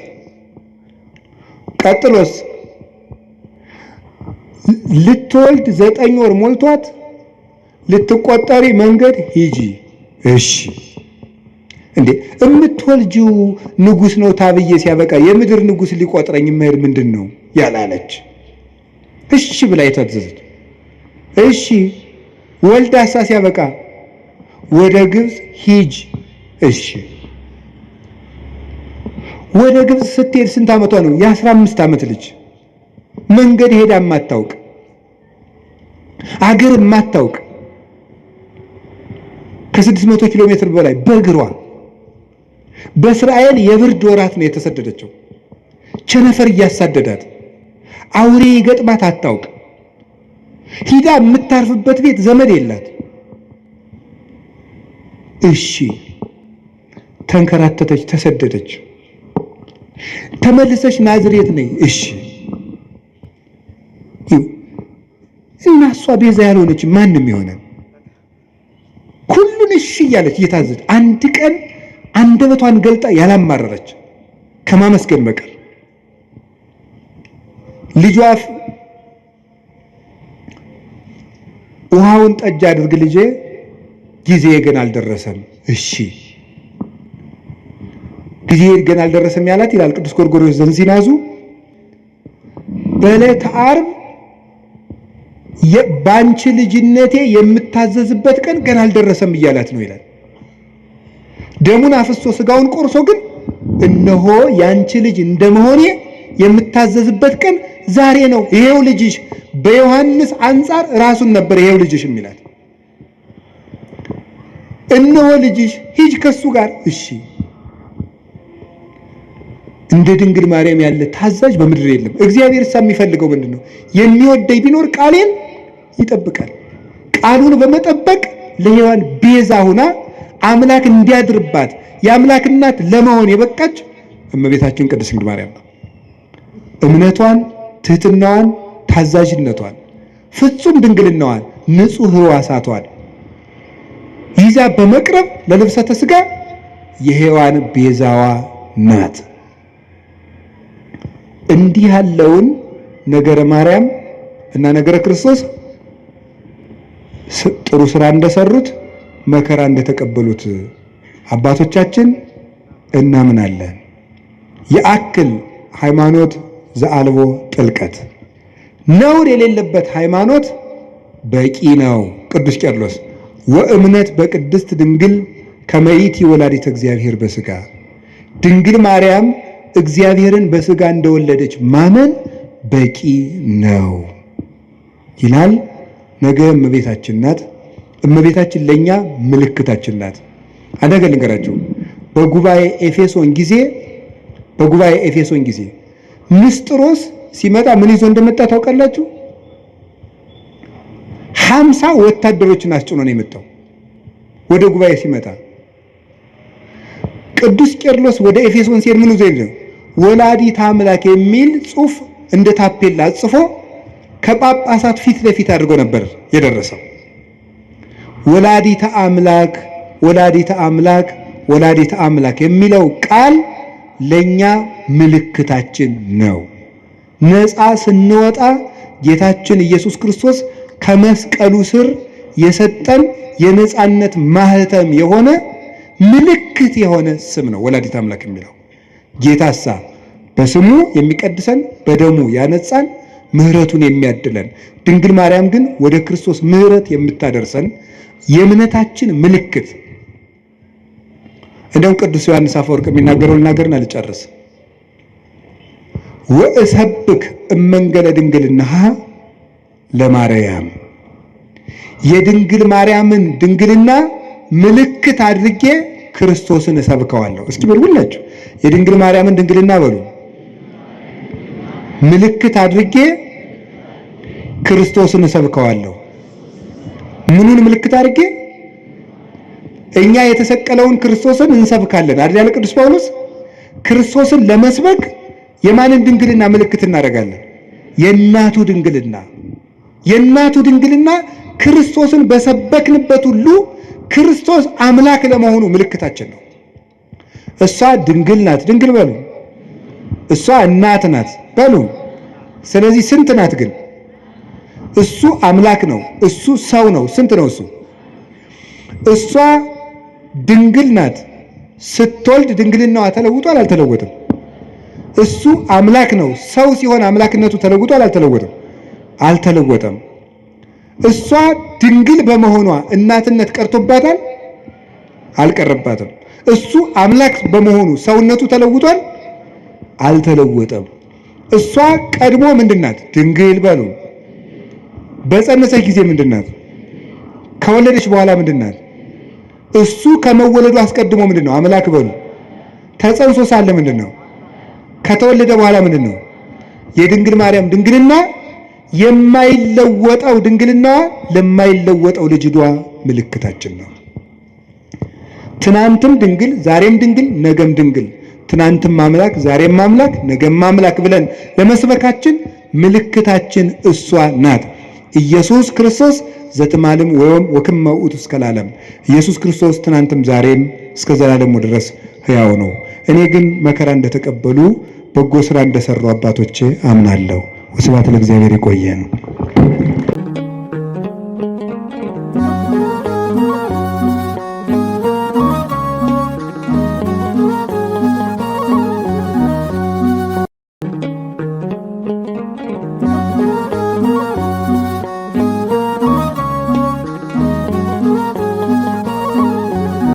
ቀጥሎስ ልትወልድ 9 ወር ሞልቷት ልትቆጠሪ መንገድ ሂጂ፣ እሺ። እንዴ እምትወልጂው ንጉስ ነው ታብዬ ሲያበቃ የምድር ንጉስ ሊቆጥረኝ መሄድ ምንድን ነው ያላለች? እሺ ብላ የታዘዘች። እሺ ወልዳሳ ሲያበቃ ወደ ግብፅ ሂጅ፣ እሺ። ወደ ግብፅ ስትሄድ ስንት ዓመቷ ነው? የ15 ዓመት ልጅ መንገድ ሄዳ የማታውቅ አገር የማታውቅ ከ600 ኪሎ ሜትር በላይ በእግሯ በእስራኤል የብርድ ወራት ነው የተሰደደችው። ቸነፈር እያሳደዳት አውሬ ገጥማት አታውቅ። ሂዳ የምታርፍበት ቤት ዘመድ የላት። እሺ ተንከራተተች፣ ተሰደደች። ተመልሰሽ ናዝሬት ነይ። እሺ እና እሷ ቤዛ ያልሆነች ማንም ይሆናል? ሁሉን እሺ እያለች እየታዘዘች አንድ ቀን አንደበቷን ገልጣ ያላማረረች ከማመስገን በቀር ልጇ ውሃውን ጠጅ አድርግ ልጄ፣ ጊዜ ገና አልደረሰም። እሺ ጊዜ ገና አልደረሰም ያላት ይላል ቅዱስ ጎርጎርዮስ ዘንዚናዙ በዕለተ ዓርብ ባንቺ ልጅነቴ የምታዘዝበት ቀን ገና አልደረሰም እያላት ነው ይላል። ደሙን አፍሶ ስጋውን ቆርሶ ግን እነሆ ያንቺ ልጅ እንደመሆኔ የምታዘዝበት ቀን ዛሬ ነው። ይሄው ልጅሽ። በዮሐንስ አንጻር ራሱን ነበር ይሄው ልጅሽ የሚላት። እነሆ ልጅሽ ሂጅ ከሱ ጋር። እሺ እንደ ድንግል ማርያም ያለ ታዛዥ በምድር የለም። እግዚአብሔር የሚፈልገው ምንድነው? የሚወደኝ ቢኖር ቃሌን ይጠብቃል። ቃሉን በመጠበቅ ለሔዋን ቤዛ ሆና አምላክ እንዲያድርባት የአምላክ እናት ለመሆን የበቃች እመቤታችን ቅድስት ድንግል ማርያም ነው። እምነቷን፣ ትህትናዋን፣ ታዛዥነቷን፣ ፍጹም ድንግልናዋን፣ ንጹሕ ሕዋሳቷን ይዛ በመቅረብ ለልብሰተ ሥጋ የሔዋን ቤዛዋ ናት። እንዲህ ያለውን ነገረ ማርያም እና ነገረ ክርስቶስ ጥሩ ስራ እንደሰሩት መከራ እንደተቀበሉት አባቶቻችን እናምናለን። የአክል ሃይማኖት ዘአልቦ ጥልቀት፣ ነውር የሌለበት ሃይማኖት በቂ ነው። ቅዱስ ቄርሎስ ወእምነት በቅድስት ድንግል ከመይእቲ ወላዲተ እግዚአብሔር በሥጋ፣ ድንግል ማርያም እግዚአብሔርን በሥጋ እንደወለደች ማመን በቂ ነው ይላል። ነገ እመቤታችን ናት። እመቤታችን ለኛ ምልክታችን ናት። አንድ ነገር ልንገራችሁ። በጉባኤ ኤፌሶን ጊዜ ንስጥሮስ ሲመጣ ምን ይዞ እንደመጣ ታውቃላችሁ? 50 ወታደሮችን አስጭኖ ነው የመጣው። ወደ ጉባኤ ሲመጣ ቅዱስ ቄርሎስ ወደ ኤፌሶን ሲሄድ ምን ይዞ ነው? ወላዲተ አምላክ የሚል ጽሑፍ እንደ ታፔላ ጽፎ ከጳጳሳት ፊት ለፊት አድርጎ ነበር የደረሰው። ወላዲተ አምላክ ወላዲተ አምላክ ወላዲተ አምላክ የሚለው ቃል ለኛ ምልክታችን ነው። ነፃ ስንወጣ ጌታችን ኢየሱስ ክርስቶስ ከመስቀሉ ስር የሰጠን የነፃነት ማህተም የሆነ ምልክት የሆነ ስም ነው ወላዲተ አምላክ የሚለው። ጌታሳ በስሙ የሚቀድሰን በደሙ ያነጻን ምህረቱን የሚያድለን፣ ድንግል ማርያም ግን ወደ ክርስቶስ ምህረት የምታደርሰን የእምነታችን ምልክት። እንደውም ቅዱስ ዮሐንስ አፈወርቅ የሚናገረው ልናገርና ልጨርስ። ወእሰብክ እመንገለ ድንግልናሃ ለማርያም፣ የድንግል ማርያምን ድንግልና ምልክት አድርጌ ክርስቶስን እሰብከዋለሁ። እስኪ በሉ ሁላችሁ የድንግል ማርያምን ድንግልና በሉ። ምልክት አድርጌ ክርስቶስን እሰብከዋለሁ። ምኑን ምልክት አድርጌ? እኛ የተሰቀለውን ክርስቶስን እንሰብካለን አይደል ያለ ቅዱስ ጳውሎስ። ክርስቶስን ለመስበክ የማንን ድንግልና ምልክት እናደርጋለን? የእናቱ ድንግልና። የእናቱ ድንግልና ክርስቶስን በሰበክንበት ሁሉ ክርስቶስ አምላክ ለመሆኑ ምልክታችን ነው። እሷ ድንግል ናት፣ ድንግል በሉ። እሷ እናት ናት በሉ። ስለዚህ ስንት ናት ግን? እሱ አምላክ ነው፣ እሱ ሰው ነው። ስንት ነው እሱ? እሷ ድንግል ናት። ስትወልድ ድንግልናዋ ተለውጧል አልተለወጠም? እሱ አምላክ ነው። ሰው ሲሆን አምላክነቱ ተለውጧል አልተለወጠም? አልተለወጠም። እሷ ድንግል በመሆኗ እናትነት ቀርቶባታል አልቀረባትም? እሱ አምላክ በመሆኑ ሰውነቱ ተለውጧል አልተለወጠም? እሷ ቀድሞ ምንድናት? ድንግል በሉ። በጸነሰች ጊዜ ምንድናት? ከወለደች በኋላ ምንድናት? እሱ ከመወለዱ አስቀድሞ ምንድነው? አምላክ በሉ። ተጸንሶ ሳለ ምንድነው? ከተወለደ በኋላ ምንድነው? የድንግል ማርያም ድንግልና የማይለወጠው ድንግልናዋ ለማይለወጠው ልጅዷ ምልክታችን ነው። ትናንትም ድንግል፣ ዛሬም ድንግል፣ ነገም ድንግል ትናንትም አምላክ ዛሬም አምላክ ነገም አምላክ ብለን ለመስበካችን ምልክታችን እሷ ናት። ኢየሱስ ክርስቶስ ዘትማልም ወክመ ውእቱ እስከ ለዓለም። ኢየሱስ ክርስቶስ ትናንትም ዛሬም እስከ ዘላለሙ ድረስ ሕያው ነው። እኔ ግን መከራ እንደተቀበሉ በጎ ሥራ እንደሰሩ አባቶቼ አምናለሁ። ወስብሐት ለእግዚአብሔር። ይቆየን።